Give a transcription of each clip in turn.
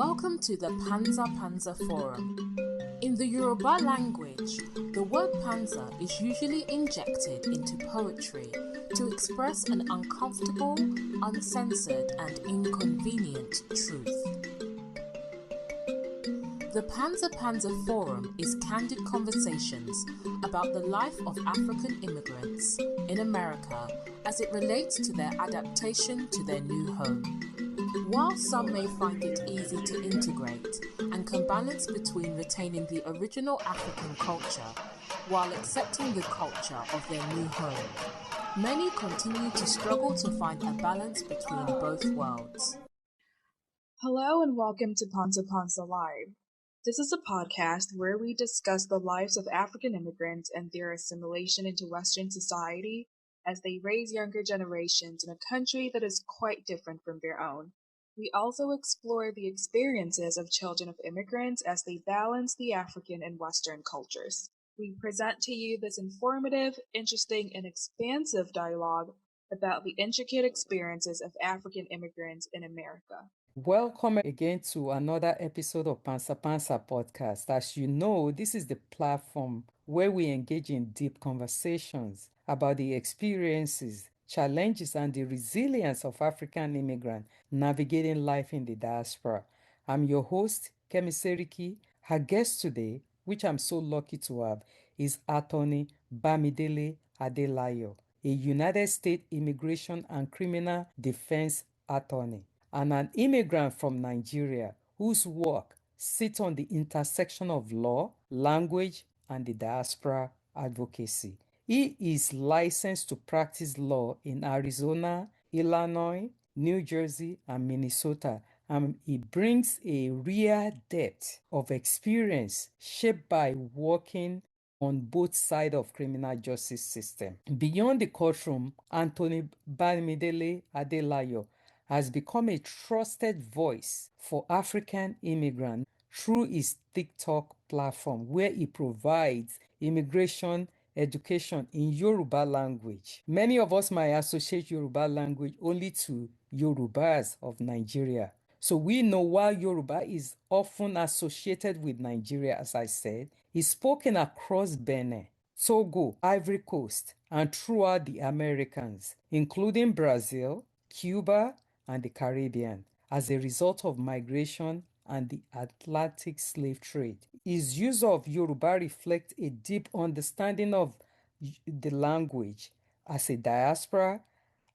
Welcome to the Panza Panza Forum. In the Yoruba language, the word panza is usually injected into poetry to express an uncomfortable, uncensored, and inconvenient truth. The Panza Panza Forum is candid conversations about the life of African immigrants in America as it relates to their adaptation to their new home. While some may find it easy to integrate and can balance between retaining the original African culture while accepting the culture of their new home, many continue to struggle to find a balance between both worlds. Hello and welcome to Panza Panza Live. This is a podcast where we discuss the lives of African immigrants and their assimilation into Western society as they raise younger generations in a country that is quite different from their own. We also explore the experiences of children of immigrants as they balance the African and Western cultures. We present to you this informative, interesting, and expansive dialogue about the intricate experiences of African immigrants in America. Welcome again to another episode of Panza Panza podcast. As you know, this is the platform where we engage in deep conversations about the experiences, challenges, and the resilience of African immigrants navigating life in the diaspora. I'm your host, Kemi Seriki. Her guest today, which I'm so lucky to have, is Attorney Bamidele Adelayo, a United States Immigration and Criminal Defense Attorney, and an immigrant from Nigeria whose work sits on the intersection of law, language, and the diaspora advocacy. He is licensed to practice law in Arizona, Illinois, New Jersey, and Minnesota, and he brings a rare depth of experience shaped by working on both sides of criminal justice system. Beyond the courtroom, Anthony Bamidele Adelayo has become a trusted voice for African immigrants through his TikTok platform, where he provides immigration education in Yoruba language. Many of us might associate Yoruba language only to Yorubas of Nigeria. So we know while Yoruba is often associated with Nigeria, as I said, is spoken across Benin, Togo, Ivory Coast, and throughout the Americas, including Brazil, Cuba, and the Caribbean, as a result of migration and the Atlantic slave trade. His use of Yoruba reflects a deep understanding of the language as a diaspora,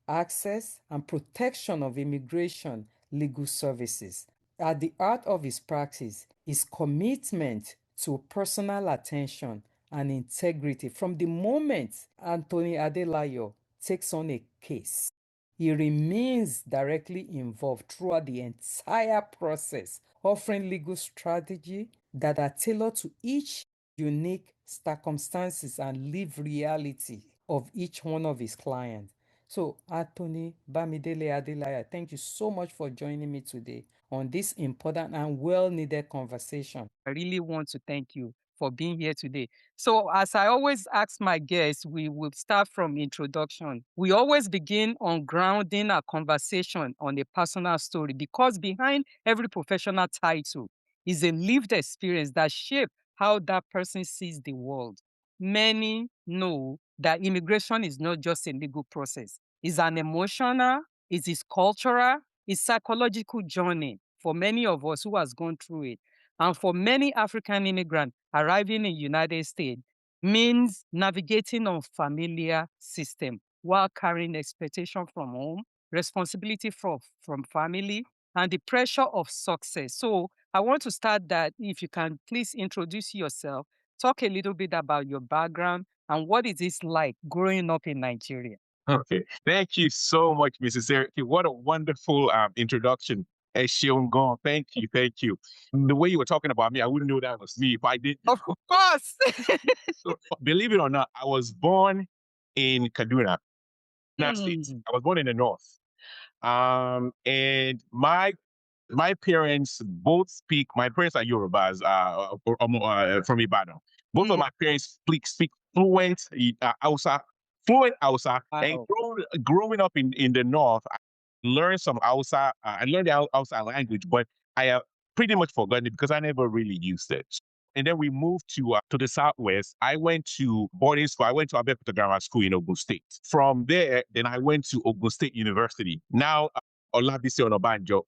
access, and protection of immigration legal services. At the heart of his practice is commitment to personal attention and integrity. From the moment Anthony Adelayo takes on a case, he remains directly involved throughout the entire process, offering legal strategy that are tailored to each unique circumstances and lived reality of each one of his clients. So, Anthony Bamidele Adelaya, thank you so much for joining me today on this important and well-needed conversation. I really want to thank you for being here today. So, as I always ask my guests, we will start from introduction. We always begin on grounding our conversation on a personal story, because behind every professional title is a lived experience that shapes how that person sees the world. Many know that immigration is not just a legal process. It's an emotional, it is cultural, it's psychological journey for many of us who has gone through it. And for many African immigrants arriving in the United States means navigating unfamiliar system while carrying expectation from home, responsibility from family, and the pressure of success. So I want to start that if you can please introduce yourself, talk a little bit about your background and what is this like growing up in Nigeria. Okay. Thank you so much, Mrs. Eric. What a wonderful introduction. Esheon Gong. Thank you. Thank you. The way you were talking about me, I wouldn't know that was me if I didn't. Of course. So, believe it or not, I was born in Kaduna, not States. I was born in the north. And my parents both speak. My parents are Yorubas from Ibadan. Both of my parents speak fluent Hausa, and Wow. growing up in the north, I learned some Hausa. I learned the Hausa language, but I pretty much forgotten it because I never really used it. And then we moved to the Southwest. I went to boarding school. I went to Abeokuta Grammar School in Ogun State. From there, then I went to Ogun State University. Now, Olabisi Onabanjo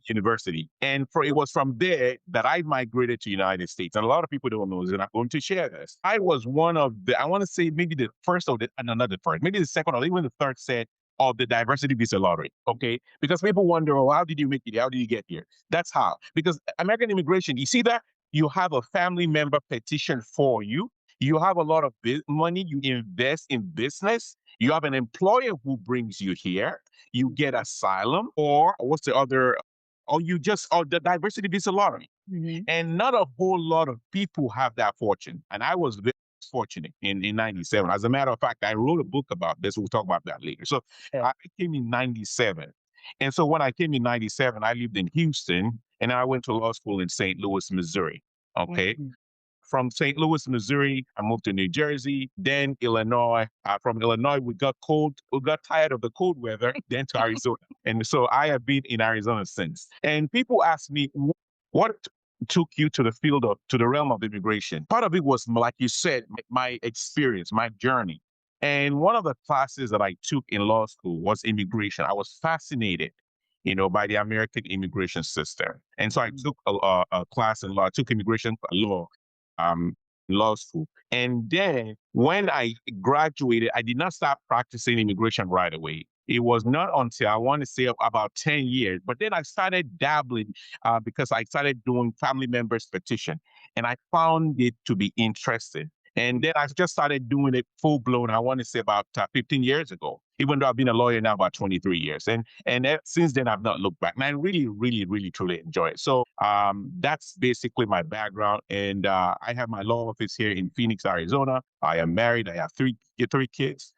University. And it was from there that I migrated to United States. And a lot of people don't know this, and I'm going to share this. I was one of I want to say maybe the first or not the first, maybe the second or even the third set of the diversity visa lottery. Okay. Because people wonder, oh, how did you make it? How did you get here? That's how. Because American immigration, you see that you have a family member petition for you. You have a lot of money you invest in business. You have an employer who brings you here. You get asylum, or what's the other? Or the diversity visa lottery. Mm-hmm. And not a whole lot of people have that fortune. And I was very fortunate in 97. As a matter of fact, I wrote a book about this. We'll talk about that later. So I came in 97. And so when I came in 97, I lived in Houston and I went to law school in St. Louis, Missouri. Okay. Mm-hmm. From St. Louis, Missouri, I moved to New Jersey, then Illinois. From Illinois, we got tired of the cold weather, then to Arizona. And so I have been in Arizona since. And people ask me, what took you to the realm of immigration? Part of it was, like you said, my experience, my journey. And one of the classes that I took in law school was immigration. I was fascinated, by the American immigration system. And so I took a class in law. I took immigration law law school. And then when I graduated, I did not start practicing immigration right away. It was not until I want to say about 10 years, but then I started dabbling because I started doing family members petition and I found it to be interesting. And then I just started doing it full blown. I want to say about 15 years ago, even though I've been a lawyer now about 23 years. And since then, I've not looked back. And I really, really, really, truly enjoy it. So that's basically my background. And I have my law office here in Phoenix, Arizona. I am married. I have three kids.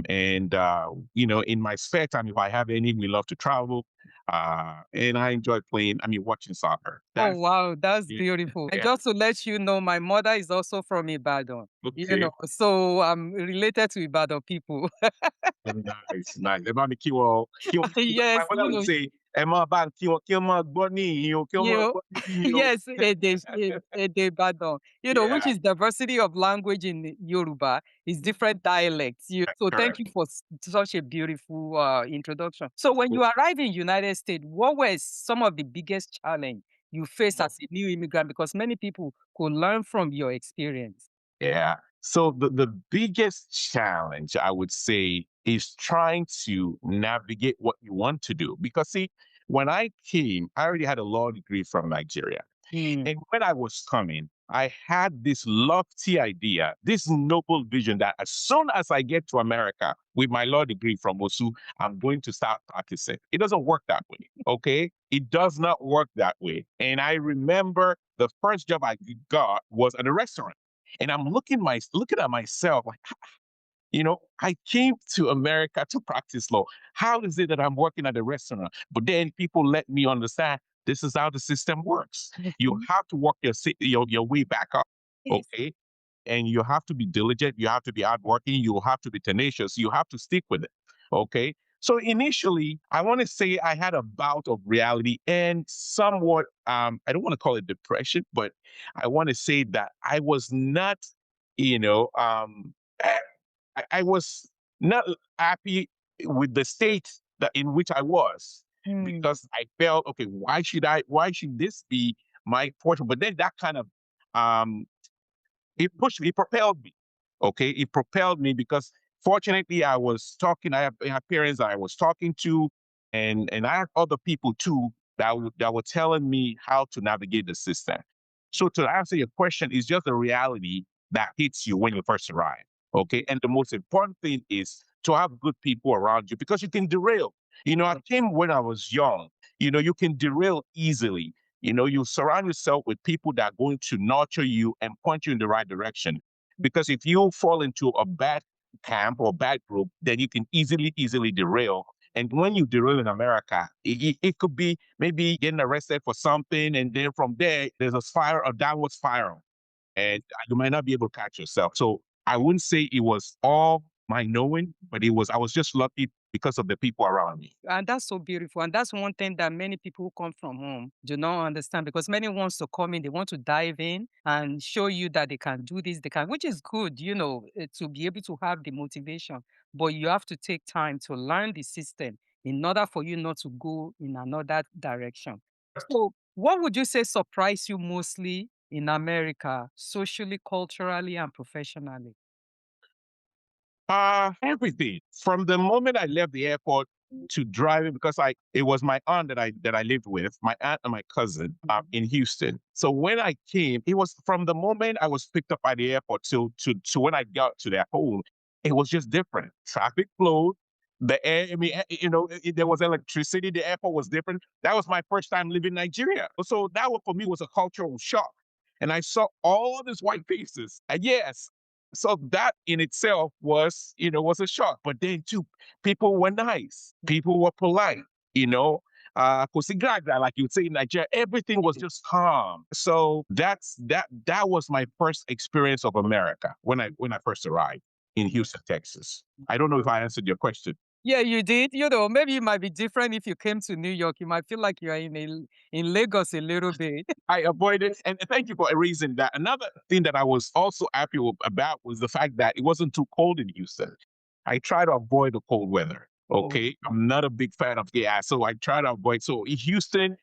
In my spare time, if I have any, we love to travel. And I enjoy watching soccer. Oh, wow. That's beautiful. And just to let you know, my mother is also from Ibadan, Okay. so I'm related to Ibadan people. Nice. About the keyword. Yes, My mother would say, Emma Bank, yes, Ede Ibadan, which is diversity of language in Yoruba, is different dialects. So thank you for such a beautiful introduction. So when you arrived in United States, what were some of the biggest challenge you faced as a new immigrant? Because many people could learn from your experience. Yeah. So the biggest challenge I would say is trying to navigate what you want to do. Because see, when I came, I already had a law degree from Nigeria. And when I was coming, I had this lofty idea, this noble vision that as soon as I get to America with my law degree from OSU, I'm going to start practicing. It doesn't work that way, okay? It does not work that way. And I remember the first job I got was at a restaurant. And I'm looking at myself like, I came to America to practice law. How is it that I'm working at a restaurant? But then people let me understand this is how the system works. You have to work your way back up, okay? And you have to be diligent. You have to be hardworking. You have to be tenacious. You have to stick with it, okay? So initially, I want to say I had a bout of reality and somewhat, I don't want to call it depression, but I want to say that I was not, I was not happy with the state in which I was because I felt, okay, why should this be my portion? But then that kind of, it propelled me. Okay. It propelled me because fortunately I have parents that I was talking to and I have other people too that were telling me how to navigate the system. So to answer your question, it's just a reality that hits you when you first arrive. Okay. And the most important thing is to have good people around you because you can derail. I came when I was young. You can derail easily. You surround yourself with people that are going to nurture you and point you in the right direction. Because if you fall into a bad camp or bad group, then you can easily derail. And when you derail in America, it could be maybe getting arrested for something. And then from there, there's a downward spiral. And you might not be able to catch yourself. So I wouldn't say it was all my knowing, but I was just lucky because of the people around me. And that's so beautiful. And that's one thing that many people who come from home do not understand, because many wants to come in, they want to dive in and show you that they can do this, they can, which is good, to be able to have the motivation. But you have to take time to learn the system in order for you not to go in another direction. So what would you say surprised you mostly in America, socially, culturally, and professionally? Everything from the moment I left the airport to driving, because it was my aunt that I lived with, my aunt and my cousin in Houston. So when I came, it was from the moment I was picked up by the airport to when I got to their home, it was just different. Traffic flowed, the air. I mean, there was electricity. The airport was different. That was my first time leaving Nigeria, so that one for me was a cultural shock, and I saw all these white faces. And yes, so that in itself was a shock. But then too, people were nice. People were polite, kusigaga, like you would say in Nigeria, everything was just calm. So that was my first experience of America when I first arrived in Houston, Texas. I don't know if I answered your question. Yeah, you did. Maybe it might be different if you came to New York. You might feel like you are in Lagos a little bit. I avoided, and thank you for erasing that. Another thing that I was also happy about was the fact that it wasn't too cold in Houston. I try to avoid the cold weather. Okay, I'm not a big fan of so I try to avoid. So in Houston,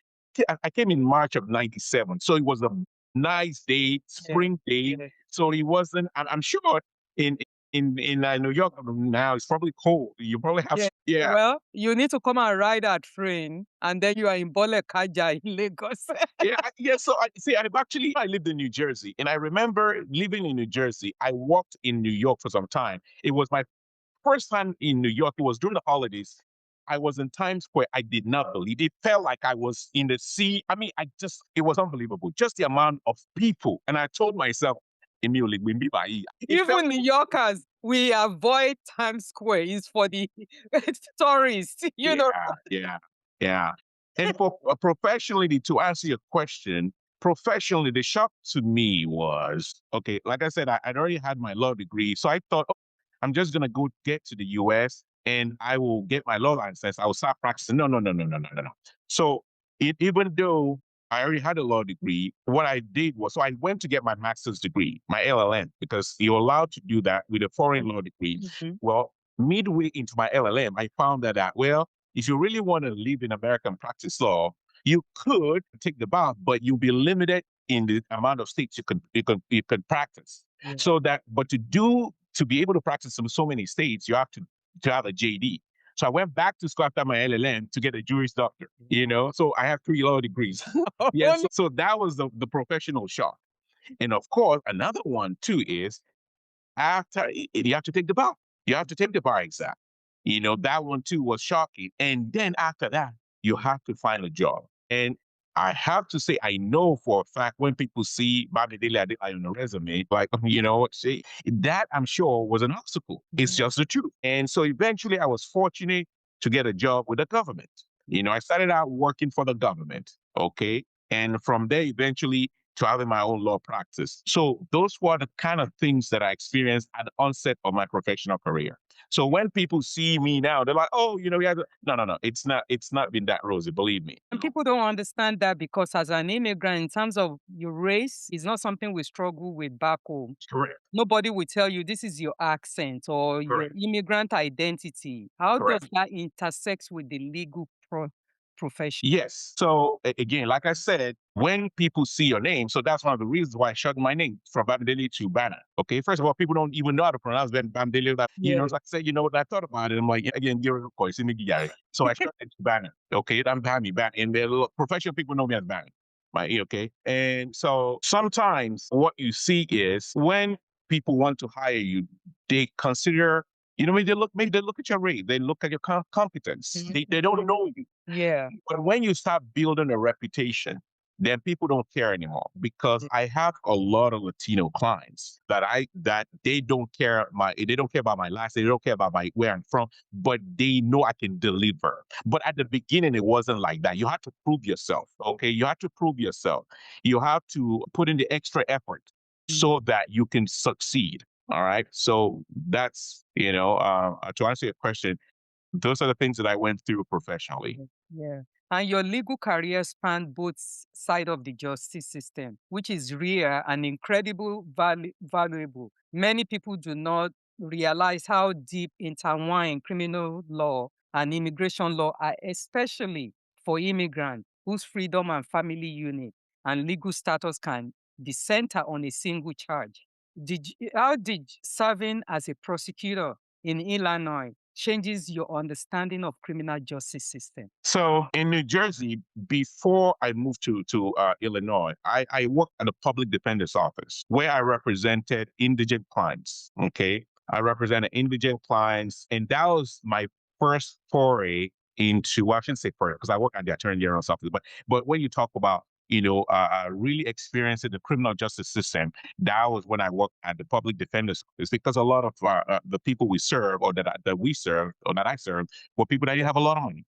I came in March of '97, so it was a nice day, spring day. Yeah. So it wasn't. I'm sure in New York now it's probably cold. You probably have Yeah. Well, you need to come and ride a train, and then you are in Bole Kaja in Lagos. Yeah. So I lived in New Jersey, and I remember living in New Jersey. I worked in New York for some time. It was my first time in New York. It was during the holidays. I was in Times Square. I did not believe it. Felt like I was in the sea. I mean, it was unbelievable. Just the amount of people. And I told myself, immediately, even New Yorkers, we avoid Times Square. It's for the tourists, Yeah. And professionally, to answer your question, professionally, the shock to me was, okay, like I said, I'd already had my law degree. So I thought, I'm just going to go get to the US and I will get my law license. I will start practicing. No. So even though I already had a law degree, what I did was, so I went to get my master's degree, my LLM, because you're allowed to do that with a foreign law degree. Mhm. Well, midway into my LLM, I found that, if you really want to live in America and practice law, you could take the bar, but you'll be limited in the amount of states you could practice. Yeah. So but to be able to practice in so many states, you have to have a JD. So I went back to school after my LLM to get a Juris Doctor, So I have 3 law degrees. Yes. So that was the professional shock. And of course, another one too is after you have to take the bar. You have to take the bar exam. That one too was shocking. And then after that, you have to find a job. And I have to say, I know for a fact when people see Bobby Daly on a resume, like, say, that I'm sure was an obstacle. It's just the truth. And so eventually I was fortunate to get a job with the government. I started out working for the government. Okay. And from there, eventually to having my own law practice. So those were the kind of things that I experienced at the onset of my professional career. So when people see me now, they're like, "Oh, no. It's not been that rosy, believe me." And people don't understand that, because as an immigrant, in terms of your race, is not something we struggle with back home. Correct. Nobody will tell you this is your accent or Correct. your immigrant identity. How Correct. does that intersect with the legal profession? Yes. So again, like I said, when people see your name, so that's one of the reasons why I shortened my name from Bamidele to Bana. Okay. First of all, people don't even know how to pronounce Bamidele. So I said, what I thought about it. I'm like, again, you're of course in the So I shortened it to Bana. Okay. I'm Bami Bana. And the professional people know me as Bana. Right. Okay. And so sometimes what you see is when people want to hire you, they consider, maybe they look at your rate, they look at your competence. They don't know you. Yeah. But when you start building a reputation, then people don't care anymore, because I have a lot of Latino clients that they don't care about my last, they don't care about where I'm from, but they know I can deliver. But at the beginning, it wasn't like that. You have to prove yourself. Okay. You have to prove yourself. You have to put in the extra effort so that you can succeed. All right. So that's, to answer your question, Those are the things that I went through professionally. Yeah. And your legal career spanned both sides of the justice system, which is rare and incredible valuable. Many people do not realize how deep intertwined criminal law and immigration law are, especially for immigrants whose freedom and family unit and legal status can be centered on a single charge. How did serving as a prosecutor in Illinois changes your understanding of criminal justice system? So in New Jersey, before I moved to Illinois, I worked at a public defender's office where I represented indigent clients. Okay. I represented indigent clients, and that was my first foray into, well, I shouldn't say foray because I work at the Attorney General's office, but when you talk about, really experiencing the criminal justice system, that was when I worked at the public defender's office, because a lot of the people we serve, or that we serve, or that I serve, were people that didn't have a lot of money.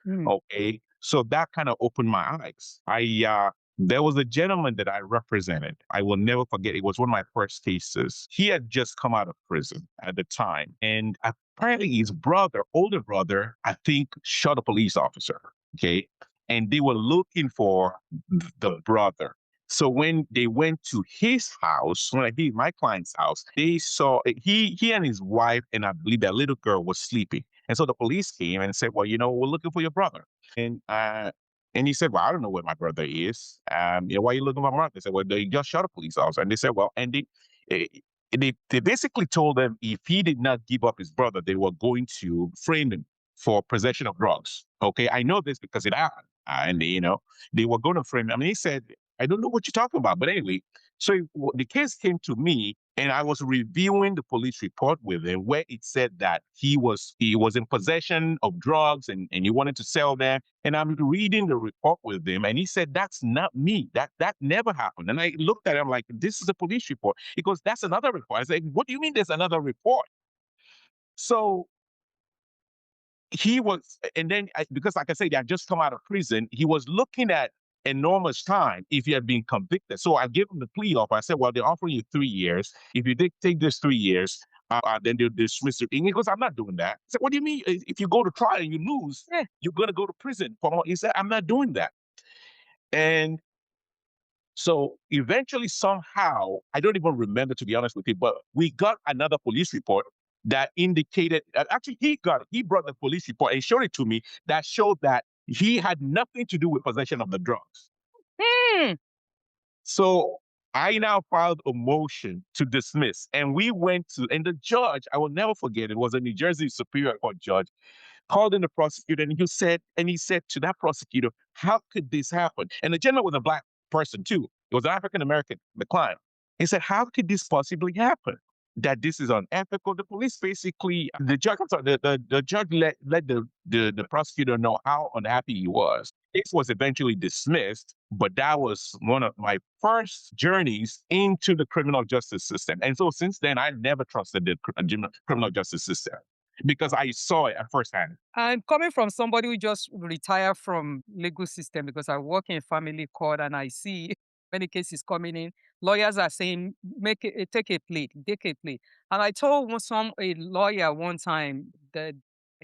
Okay. So that kind of opened my eyes. There was a gentleman that I represented. I will never forget. It was one of my first cases. He had just come out of prison at the time. And apparently his brother, older brother, I think, shot a police officer. Okay. And they were looking for the brother. So when they went to his house, my client's house, they saw he and his wife, and I believe that little girl, was sleeping. And so the police came and said, well, we're looking for your brother. And he said, well, I don't know where my brother is. Why are you looking for my brother? They said, well, they just shot a police officer. And they said, well, and they basically told him if he did not give up his brother, they were going to frame him for possession of drugs. Okay, I know this because it happened. And they were going to frame him. I mean, he said, I don't know what you're talking about. But anyway, so the case came to me, and I was reviewing the police report with him where it said that he was in possession of drugs and he wanted to sell them. And I'm reading the report with him, and he said, that's not me. That never happened. And I looked at him like, this is a police report. He goes, that's another report. I said, what do you mean there's another report? So he was, and then because like I said, he had just come out of prison, he was looking at enormous time if he had been convicted. So I gave him the plea offer. I said, well, they're offering you 3 years. If you take this 3 years, then they'll dismiss it. And he goes, I'm not doing that. I said, what do you mean? If you go to trial and you lose, you're going to go to prison for more. He said, I'm not doing that. And so eventually, somehow, I don't even remember, to be honest with you, but we got another police report that indicated, actually, he brought the police report and showed it to me, that showed that he had nothing to do with possession of the drugs. So I now filed a motion to dismiss, and we went to, and the judge, I will never forget, it was a New Jersey Superior Court judge, called in the prosecutor, and he said to that prosecutor, how could this happen? And the gentleman was a Black person too. It was an African-American, the client. He said, how could this possibly happen? That this is unethical. The police basically, the judge let the prosecutor know how unhappy he was. It was eventually dismissed, but that was one of my first journeys into the criminal justice system. And so since then, I never trusted the criminal justice system, because I saw it at firsthand. And coming from somebody who just retired from legal system, because I work in family court and I see many cases coming in, lawyers are saying, take a plea. And I told a lawyer one time, the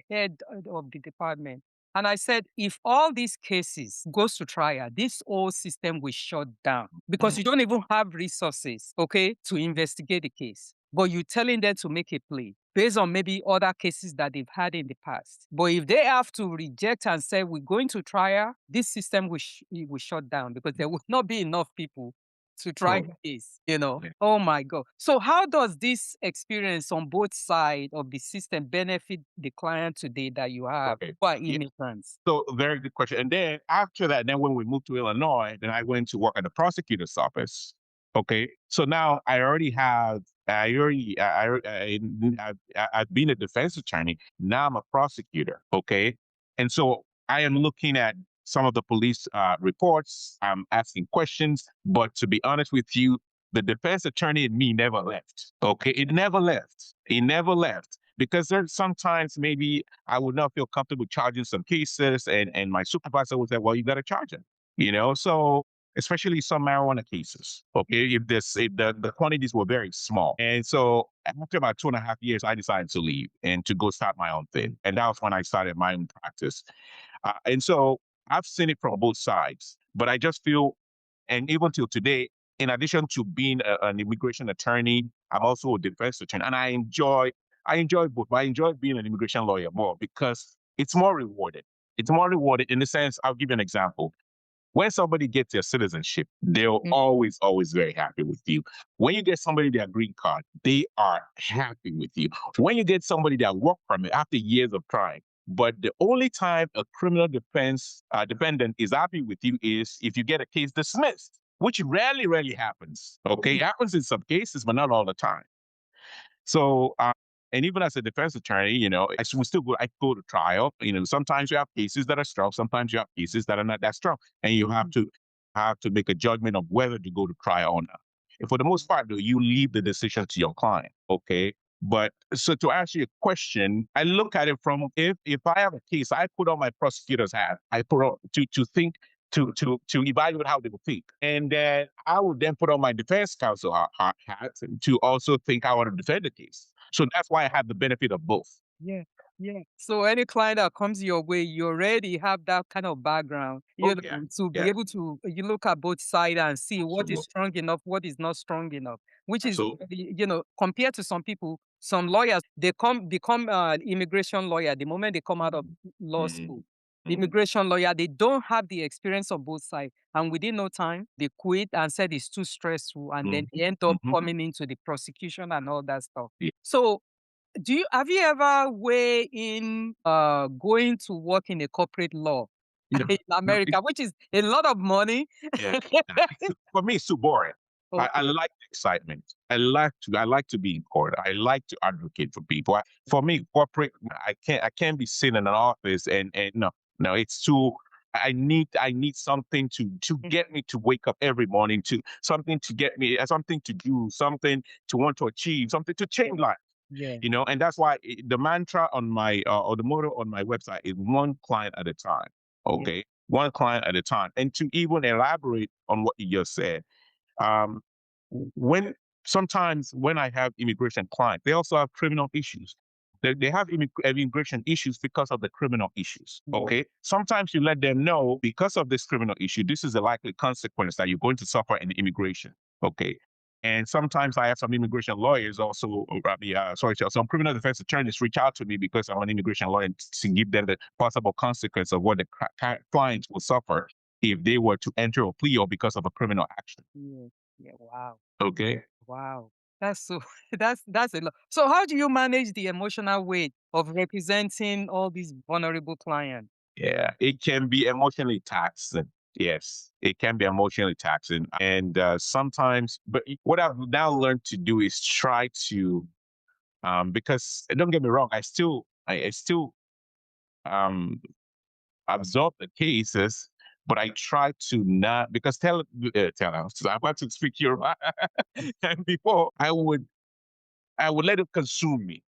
head of the department, and I said, if all these cases goes to trial, this whole system will shut down because you don't even have resources, okay, to investigate the case. But you're telling them to make a plea based on maybe other cases that they've had in the past. But if they have to reject and say, we're going to trial, this system will shut down because there will not be enough people to try the case, Oh my God. So how does this experience on both sides of the system benefit the client today that you have by immigrants? So very good question. And then after that, then when we moved to Illinois, then I went to work at the prosecutor's office. Okay. So now I've been a defense attorney. Now I'm a prosecutor. Okay. And so I am looking at some of the police reports. I'm asking questions, but to be honest with you, the defense attorney in me never left. Okay. It never left. Because there's sometimes maybe I would not feel comfortable charging some cases, and my supervisor would say, well, you got to charge him, So especially some marijuana cases. Okay, if the quantities were very small, and so after about 2.5 years, I decided to leave and to go start my own thing, and that was when I started my own practice. And so I've seen it from both sides, but I just feel, and even till today, in addition to being an immigration attorney, I'm also a defense attorney, and I enjoy both. But I enjoy being an immigration lawyer more because it's more rewarded. It's more rewarded in the sense. I'll give you an example. When somebody gets their citizenship, they're always, always very happy with you. When you get somebody their green card, they are happy with you. When you get somebody their work permit after years of trying, but the only time a criminal defense defendant is happy with you is if you get a case dismissed, which rarely, rarely happens. Okay, it happens in some cases, but not all the time. So, and even as a defense attorney, I go to trial. Sometimes you have cases that are strong, sometimes you have cases that are not that strong, and you have to make a judgment of whether to go to trial or not. And for the most part, though, you leave the decision to your client. Okay. But so to answer your question, I look at it from if I have a case, I put on my prosecutor's hat. I put on to think to evaluate how they will think. And then I would then put on my defense counsel hat to also think how I want to defend the case. So that's why I have the benefit of both. Yeah, yeah. So any client that comes your way, you already have that kind of background, to be able to you look at both sides and see what is strong enough, what is not strong enough. Which is, compared to some people, some lawyers, they become immigration lawyer the moment they come out of law school. The immigration lawyer, they don't have the experience of both sides. And within no time, they quit and said it's too stressful. And then they end up coming into the prosecution and all that stuff. Yeah. So have you ever weighed in going to work in a corporate law in America, which is a lot of money? Yeah. For me, it's too boring. Okay. I like the excitement. I like to be in court. I like to advocate for people. For me, corporate, I can't be sitting in an office and no, it's too. I need something to get me to wake up every morning, to something to get me something to do, something to want to achieve, something to change life. Yeah. And that's why the mantra on my or the motto on my website is one client at a time. Okay, one client at a time. And to even elaborate on what you just said, when sometimes when I have immigration clients, they also have criminal issues. They have immigration issues because of the criminal issues. Okay. Sometimes you let them know because of this criminal issue, this is a likely consequence that you're going to suffer in immigration. Okay. And sometimes I have some immigration lawyers also, some criminal defense attorneys reach out to me because I'm an immigration lawyer to give them the possible consequence of what the clients will suffer if they were to enter a plea or because of a criminal action. Yeah. Wow. Okay. Wow. That's so that's a lot. So how do you manage the emotional weight of representing all these vulnerable clients? Yeah, it can be emotionally taxing. Yes, it can be emotionally taxing. And sometimes, but what I've now learned to do is try to, because don't get me wrong, I still absorb the cases, but I try to not, because tell us, I'm about to speak Yoruba, and before I would let it consume me.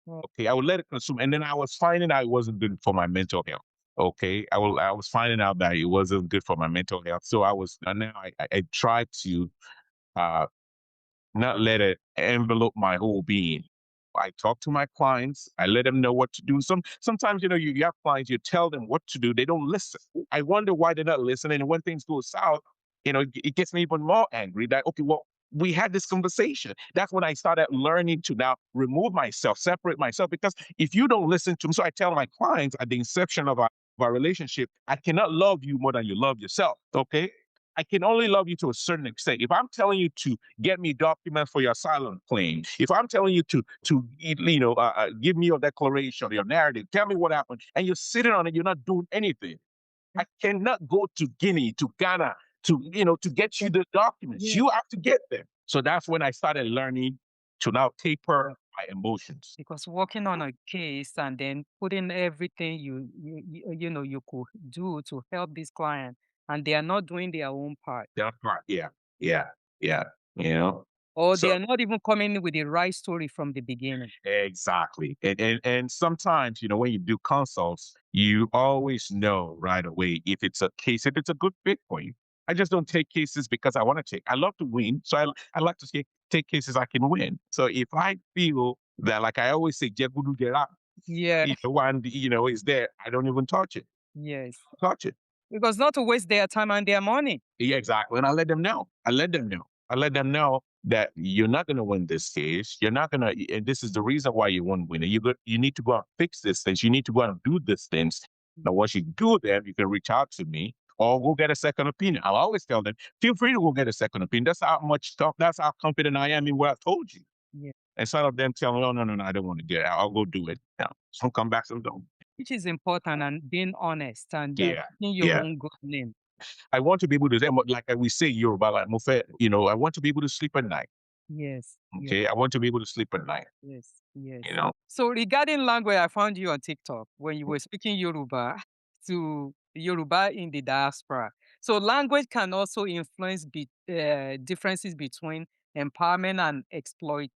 Okay, I would let it consume, and then I was finding out it wasn't good for my mental health. Okay, I was finding out that it wasn't good for my mental health. So now I try to not let it envelope my whole being. I talk to my clients. I let them know what to do. Sometimes, you have clients, you tell them what to do. They don't listen. I wonder why they're not listening. And when things go south, it gets me even more angry that, okay, well, we had this conversation. That's when I started learning to now remove myself, separate myself, because if you don't listen to me, so I tell my clients at the inception of our relationship, I cannot love you more than you love yourself. Okay. I can only love you to a certain extent. If I'm telling you to get me documents for your asylum claim, if I'm telling you to give me your declaration, your narrative, tell me what happened, and you're sitting on it, you're not doing anything. I cannot go to Guinea, to Ghana, to get you the documents. Yeah. You have to get them. So that's when I started learning to now taper my emotions. Because working on a case and then putting everything you could do to help this client, and they are not doing their own part. Their part, yeah. Or they are not even coming with the right story from the beginning. Exactly. And sometimes, when you do consults, you always know right away if it's a good fit for you. I just don't take cases because I want to take. I love to win, so I like to take cases I can win. So if I feel that, like I always say, "Jegudu Gera," Yeah. one is there, I don't even touch it. Yes. Touch it. Because not to waste their time and their money. Yeah, exactly. And I let them know. I let them know that you're not going to win this case. You're not going to, and this is the reason why you won't win it. You need to go and fix these things. You need to go and do these things. Now, once you do them, you can reach out to me or go get a second opinion. I'll always tell them, feel free to go get a second opinion. That's how much stuff, that's how confident I am in what I told you. Yeah. Instead of them telling me, oh, no, I don't want to get it. I'll go do it. Now, some come back, some don't. Which is important, and being honest and Yeah. in your own good name. I want to be able to, like we say Yoruba, like Mofe, I want to be able to sleep at night. Yes. Okay. Yes. I want to be able to sleep at night. Yes. Yes. You know. So regarding language, I found you on TikTok when you were speaking Yoruba to Yoruba in the diaspora. So language can also influence differences between empowerment and exploration.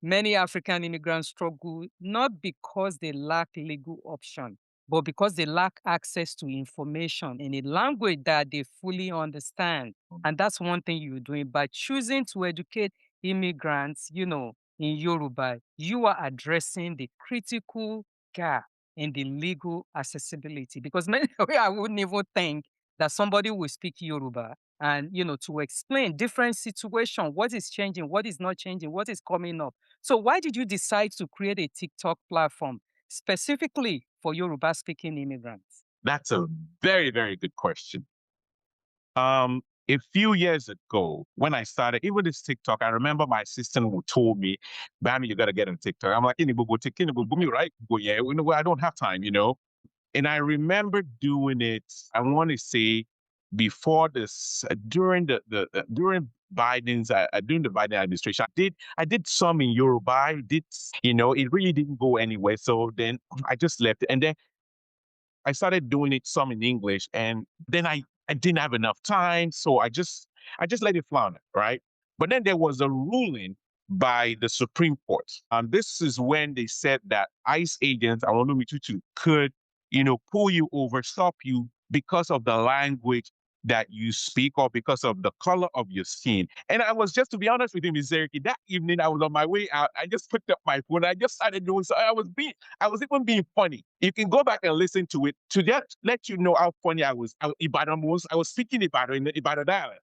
Many African immigrants struggle not because they lack legal option, but because they lack access to information in a language that they fully understand. And that's one thing you're doing by choosing to educate immigrants, in Yoruba. You are addressing the critical gap in the legal accessibility, because many I wouldn't even think that somebody will speak Yoruba and to explain different situation, what is changing, what is not changing, what is coming up. So why did you decide to create a TikTok platform specifically for Yoruba speaking immigrants? That's a very, very good question. A few years ago, when I started, even this TikTok, I remember my assistant who told me, Bammy, you got to get on TikTok. I'm like, right? Yeah, I don't have time, And I remember doing it, I want to say, before this, during during Biden's, during the Biden administration, I did some in Yoruba. It really didn't go anywhere. So then I just left it. And then I started doing it some in English, and then I didn't have enough time, so I just let it flounder, right? But then there was a ruling by the Supreme Court. This is when they said that ICE agents, I want to could, pull you over, stop you because of the language that you speak or because of the color of your skin. And I was, just to be honest with you, Ms. Zeriki, that evening I was on my way out. I just picked up my phone. I just started doing so. I was even being funny. You can go back and listen to it to just let you know how funny I was. I was speaking Ibadan in the Ibadan dialect.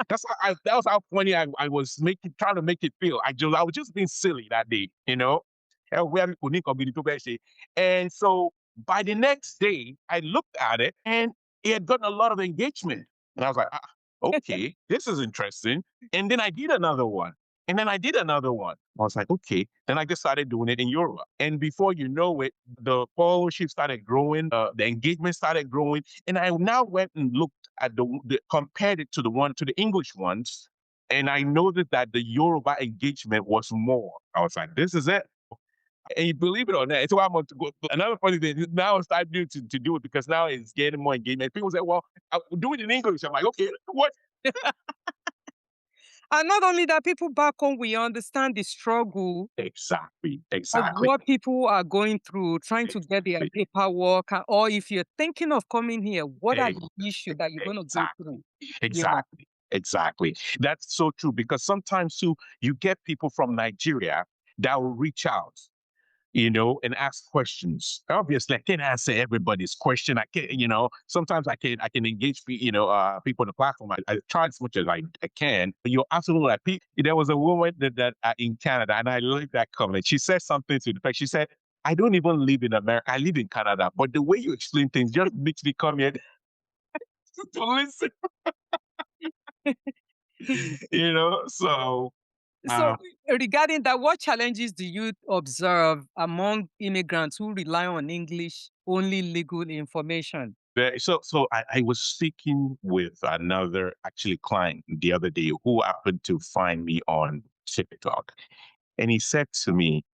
That was how funny I was trying to make it feel. I was just being silly that day, And so by the next day, I looked at it and it had gotten a lot of engagement. And I was like, okay, this is interesting. And then I did another one. And then I did another one. I was like, okay. Then I just started doing it in Europe. And before you know it, the followership started growing, the engagement started growing. And I now went and looked at compared it to the English ones. And I noticed that the Yoruba engagement was more. I was like, this is it. And you believe it or not, it's why I'm going to go. Another funny thing, now I started to do it because now it's getting more engagement. People say, well, I'll do it in English. I'm like, okay, what? And not only that, people back home, we understand the struggle Exactly. of what people are going through, trying to get their paperwork, or if you're thinking of coming here, what are the issues that you're going to go through? Exactly. That's so true, because sometimes too, you get people from Nigeria that will reach out, and ask questions. Obviously, I can't answer everybody's question. I can't, sometimes I can engage, people on the platform. I try as much as I can. But you're absolutely right. There was a woman that in Canada, and I like that comment. She said something to the fact. She said, I don't even live in America. I live in Canada. But the way you explain things just makes me come here to listen. So regarding that, what challenges do you observe among immigrants who rely on English-only legal information? So I was speaking with another actually client the other day who happened to find me on TikTok. And he said to me,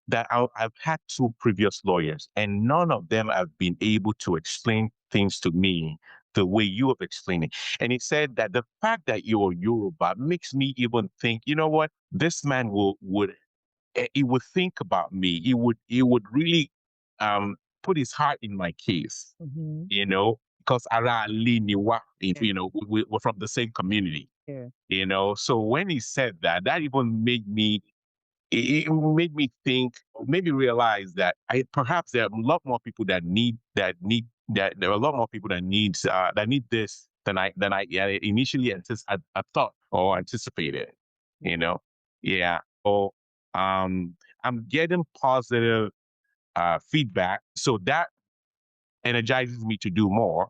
that I've had two previous lawyers and none of them have been able to explain things to me the way you have explained it. And he said that the fact that you're Yoruba makes me even think, you know what, this man would think about me. He would really put his heart in my case, Mhm. you know, because we're from the same community, Yeah. you know. So when he said that, that even made me, it made me think, maybe realize that perhaps there are a lot more people that there are a lot more people that need this than I initially I thought or anticipated, you know. Yeah. So I'm getting positive feedback, so that energizes me to do more.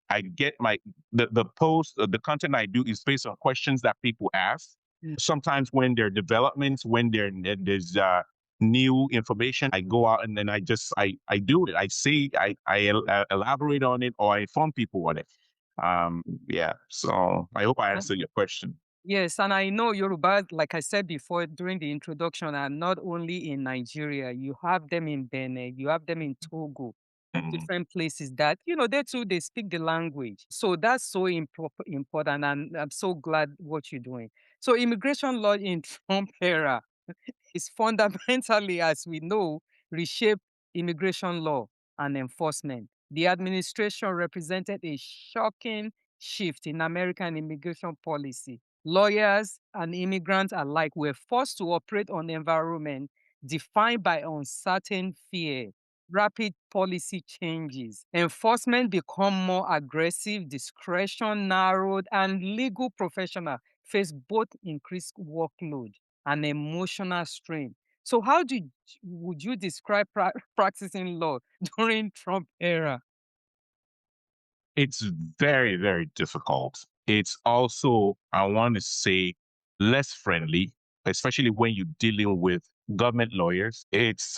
I get the content I do is based on questions that people ask. Mm. Sometimes when there are developments, when there's new information, I go out and then I do it. I say I elaborate on it or I inform people on it. Yeah. So I hope I answered your question. Yes, and I know Yoruba, like I said before during the introduction, are not only in Nigeria. You have them in Benin, you have them in Togo, different places that, they too, they speak the language. So that's so important, and I'm so glad what you're doing. So immigration law in Trump era is fundamentally, as we know, reshape immigration law and enforcement. The administration represented a shocking shift in American immigration policy. Lawyers and immigrants alike were forced to operate on environment defined by uncertain fear, rapid policy changes. Enforcement become more aggressive, discretion narrowed, and legal professionals face both increased workload and emotional strain. So how would you describe practicing law during Trump era? It's very, very difficult. It's also, I want to say, less friendly, especially when you're dealing with government lawyers. It's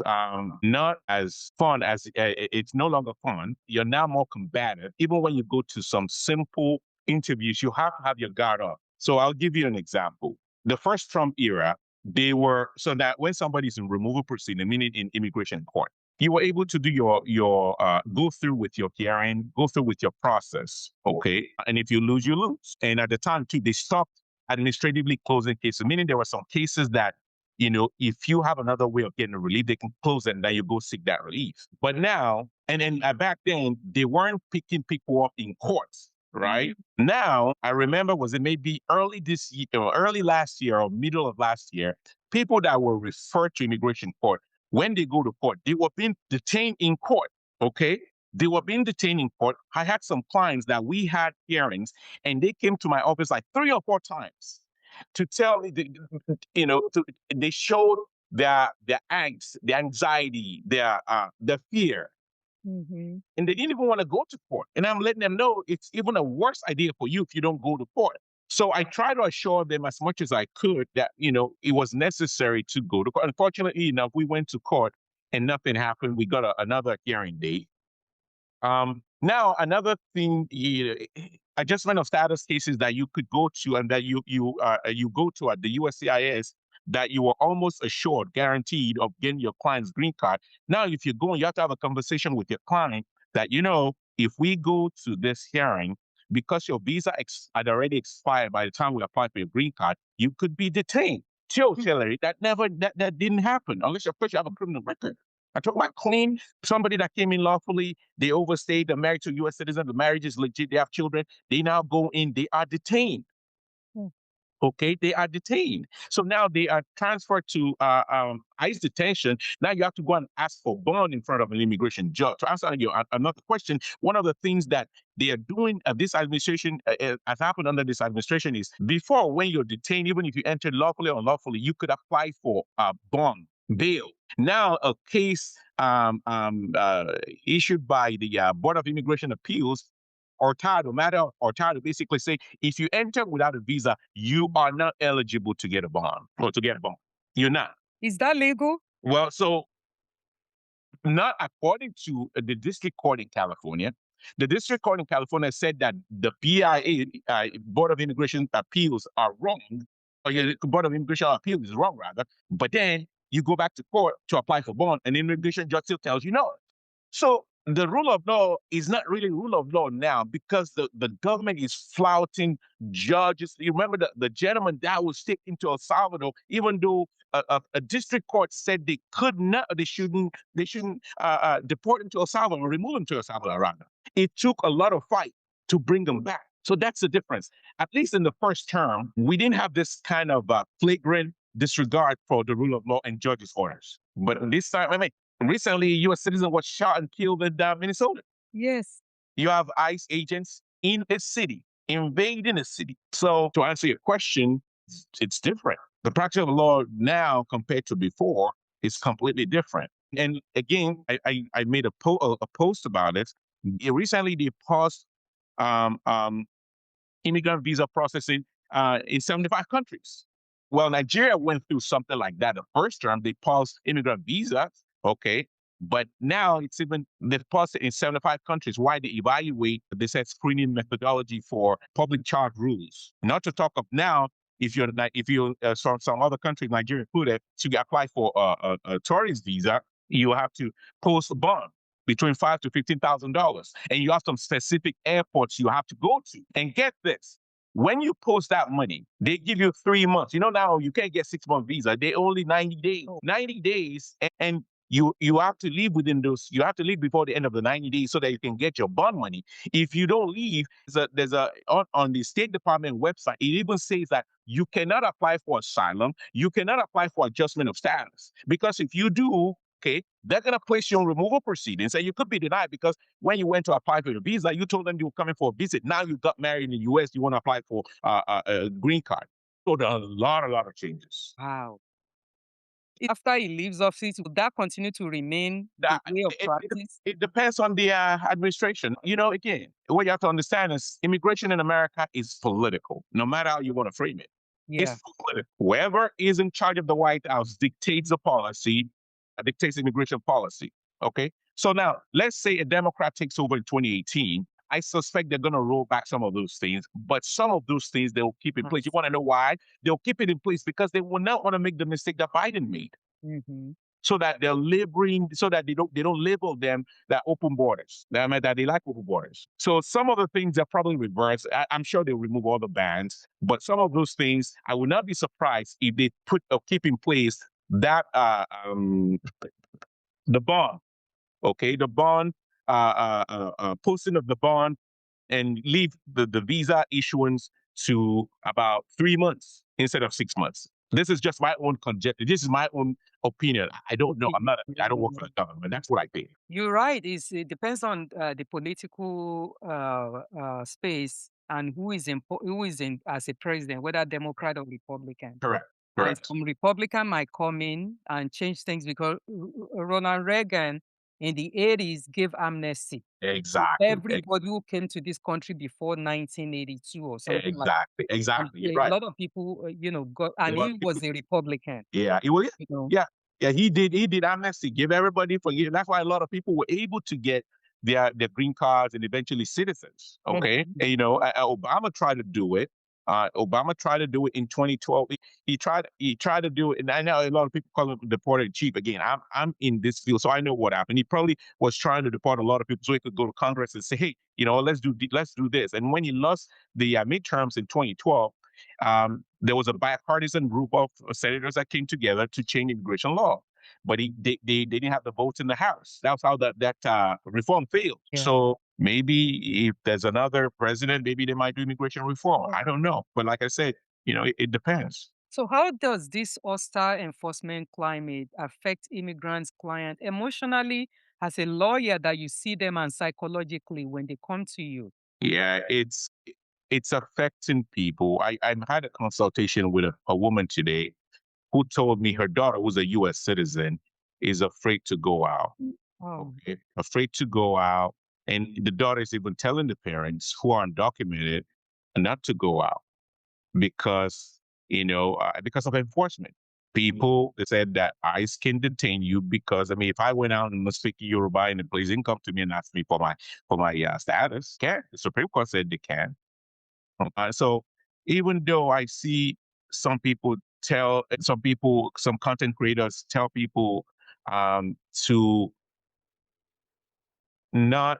not as fun as it's no longer fun. You're now more combative. Even when you go to some simple interviews, you have to have your guard up. So I'll give you an example. The first Trump era, they were so that when somebody's in removal proceeding, meaning in immigration court, you were able to do your go through with your hearing, go through with your process, okay? And if you lose, you lose. And at the time too, they stopped administratively closing cases, meaning there were some cases that, if you have another way of getting a relief, they can close it and then you go seek that relief. But now, and then back then, they weren't picking people up in courts, right? Now, I remember, was it maybe early this year, or early last year, or middle of last year, people that were referred to immigration court, when they go to court, they were being detained in court, okay? They were being detained in court. I had some clients that we had hearings, and they came to my office like 3 or 4 times to tell me, they showed their angst, their anxiety, their fear, Mhm. and they didn't even want to go to court. And I'm letting them know it's even a worse idea for you if you don't go to court. So I try to assure them as much as I could that, it was necessary to go to court. Unfortunately enough, we went to court and nothing happened. We got another hearing date. Now another thing, adjustment of status cases that you could go to and that you go to at the USCIS, that you were almost assured, guaranteed of getting your client's green card. Now, if you're going, you have to have a conversation with your client that, if we go to this hearing, because your visa had already expired by the time we apply for your green card, you could be detained. Hillary, that didn't happen unless, of course, you have a criminal record. I talk about clean, somebody that came in lawfully, they overstayed, they're married to a U.S. citizen, the marriage is legit, they have children, they now go in, they are detained. Okay, they are detained. So now they are transferred to ICE detention. Now you have to go and ask for bond in front of an immigration judge. To answer another question, one of the things that they are doing, this administration has happened under this administration, is before, when you're detained, even if you entered lawfully or unlawfully, you could apply for bond, bail. Now a case issued by the Board of Immigration Appeals, Hurtado basically say, if you enter without a visa, you are not eligible to get a bond or to get a bond. You're not. Is that legal? Well, so not according to the district court in California. The district court in California said that the BIA, Board of Immigration Appeals, are wrong, or the Board of Immigration Appeals is wrong, rather. But then you go back to court to apply for bond, and the immigration judge still tells you no. So the rule of law is not really rule of law now because the government is flouting judges. You remember the gentleman that was taken to El Salvador, even though a district court said they could not, they shouldn't deport him to El Salvador, or remove him to El Salvador, rather. It took a lot of fight to bring them back. So that's the difference. At least in the first term, we didn't have this kind of flagrant disregard for the rule of law and judges' orders. But this time, I mean, recently, a U.S. citizen was shot and killed in Minnesota. Yes. You have ICE agents in a city, invading a city. So to answer your question, it's different. The practice of law now compared to before is completely different. And again, I made a post about it. Recently, they paused immigrant visa processing in 75 countries. Well, Nigeria went through something like that the first term. They paused immigrant visas, okay, but now they've paused it in 75 countries. Why? They evaluate, they said, screening methodology for public charge rules. Not to talk of now, if you're from some other country, Nigeria included, to apply for a tourist visa, you have to post a bond between $5,000 to $15,000, and you have some specific airports you have to go to. And get this, when you post that money, they give you 3 months. You know, now you can't get 6-month visa. They only 90 days. 90 days, and you have to leave within those. You have to leave before the end of the 90 days so that you can get your bond money. If you don't leave, there's a on the State Department website, it even says that you cannot apply for asylum. You cannot apply for adjustment of status, because if you do, okay, they're going to place you on removal proceedings, and you could be denied because when you went to apply for your visa, you told them you were coming for a visit. Now you got married in the U.S., you want to apply for a green card. So there are a lot of changes. Wow. After he leaves office, will that continue to remain the way of practice? It depends on the administration. You know, again, what you have to understand is immigration in America is political, no matter how you want to frame it. Yeah. It's political. Whoever is in charge of the White House dictates the policy, dictates immigration policy. Okay. So now, let's say a Democrat takes over in 2018. I suspect they're going to roll back some of those things, but some of those things they'll keep in place. You want to know why? They'll keep it in place because they will not want to make the mistake that Biden made. Mm-hmm. So that they're labeling, so that they don't label them that open borders. That they like open borders. So some of the things are probably reversed. I'm sure they'll remove all the bans, but some of those things, I would not be surprised if they put or keep in place that the bond. Okay, the bond, posting of the bond, and leave the visa issuance to about 3 months instead of 6 months. This is just my own conjecture. This is my own opinion. I don't know. I don't work for the government. That's what I think. You're right. It depends on the political space and who is in as a president, whether Democrat or Republican. Correct. And some Republican might come in and change things because Ronald Reagan in the 80s gave amnesty. Exactly. Everybody who came to this country before 1982 or something like that. Exactly. A lot of people, got, and he was a Republican. Yeah, he was. Yeah, he did amnesty, give everybody that's why a lot of people were able to get their green cards and eventually citizens. Okay. And Obama tried to do it. Obama tried to do it in 2012. He tried to do it, and I know a lot of people call him deported cheap. Again, I'm in this field, so I know what happened. He probably was trying to deport a lot of people so he could go to Congress and say, hey, let's do this. And when he lost the midterms in 2012, there was a bipartisan group of senators that came together to change immigration law, but they didn't have the votes in the House. That's how that reform failed. Yeah. So maybe if there's another president, maybe they might do immigration reform. I don't know. But like I said, it depends. So how does this hostile enforcement climate affect immigrants' clients emotionally as a lawyer that you see them and psychologically when they come to you? Yeah, it's affecting people. I had a consultation with a woman today who told me her daughter, who's a U.S. citizen, is afraid to go out. Oh. Okay. Afraid to go out. And the daughter is even telling the parents who are undocumented not to go out because of enforcement. People, they said that ICE can detain you because, if I went out and was speaking Yoruba and the police didn't come to me and ask me for my status, can. The Supreme Court said they can. So even though I see some content creators tell people to not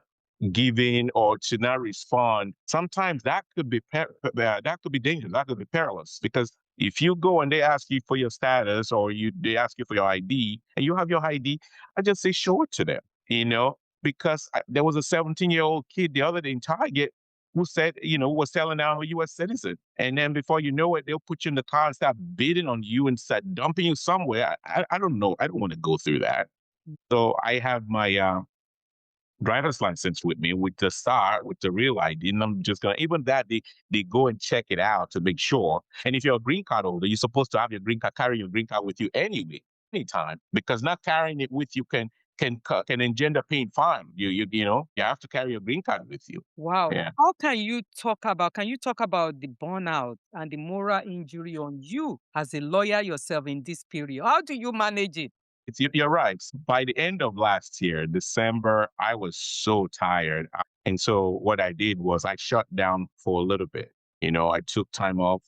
giving or to not respond, sometimes that could be dangerous. That could be perilous, because if you go and they ask you for your status, or they ask you for your ID and you have your ID, I just say show it to them, because there was a 17-year-old kid the other day in Target who said, was telling I'm a U.S. citizen. And then before you know it, they'll put you in the car and start bidding on you and start dumping you somewhere. I don't know. I don't want to go through that. So I have my driver's license with me, with the star, with the real ID. And I'm just going to, even that, they go and check it out to make sure. And if you're a green card holder, you're supposed to have your green card, carry your green card with you anyway, anytime, because not carrying it with you can engender paying fine. You have to carry your green card with you. Wow. Yeah. How can you talk about the burnout and the moral injury on you as a lawyer yourself in this period? How do you manage it? You're right. By the end of last year, December, I was so tired. And so what I did was I shut down for a little bit. I took time off,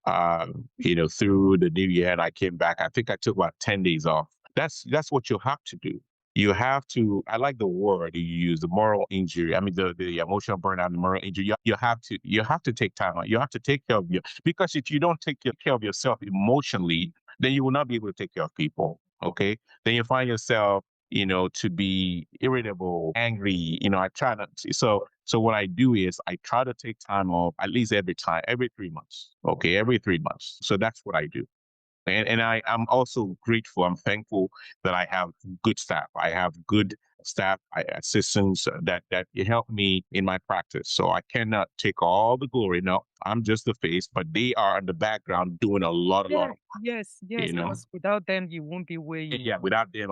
through the new year, and I came back. I think I took about 10 days off. That's what you have to do. You have to, I like the word you use, the moral injury. I mean, the emotional burnout, the moral injury. You have to take time out. You have to take care of because if you don't take care of yourself emotionally, then you will not be able to take care of people. Okay. Then you find yourself, to be irritable, angry. I try not to. So what I do is I try to take time off at least every 3 months. Okay. Every 3 months. So that's what I do. And I'm also grateful. I'm thankful that I have good staff. I have good staff, assistants that help me in my practice. So I cannot take all the glory. No, I'm just the face, but they are in the background doing a lot of work. Yes. Because without them, you won't be where you. Yeah, without them,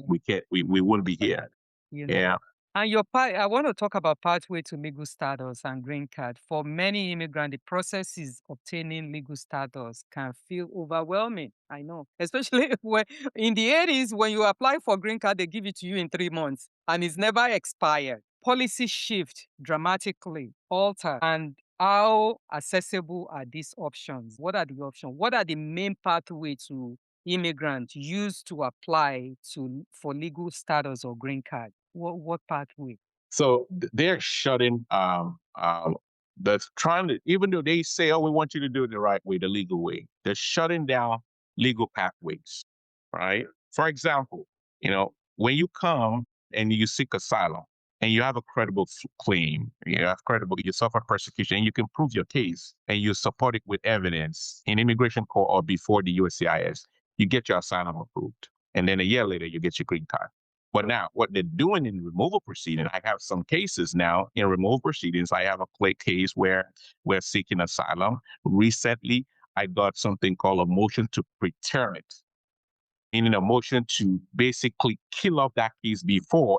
we can't. We wouldn't be here. Yeah. And I want to talk about pathway to legal status and green card. For many immigrants, the processes obtaining legal status can feel overwhelming. I know, especially when in the 80s, when you apply for green card, they give it to you in 3 months and it's never expired. Policy shift dramatically, alter, and how accessible are these options? What are the options? What are the main pathways to immigrants use to apply for legal status or green card? What pathway? So they're shutting that's trying to, even though they say, oh, we want you to do it the right way, the legal way, they're shutting down legal pathways, right? For example, when you come and you seek asylum and you have a credible claim, you suffer persecution, and you can prove your case and you support it with evidence in immigration court or before the USCIS, you get your asylum approved. And then a year later, you get your green card. But now what they're doing in removal proceedings, I have some cases now in removal proceedings. I have a case where we're seeking asylum. Recently, I got something called a motion to preterm it, meaning a motion to basically kill off that case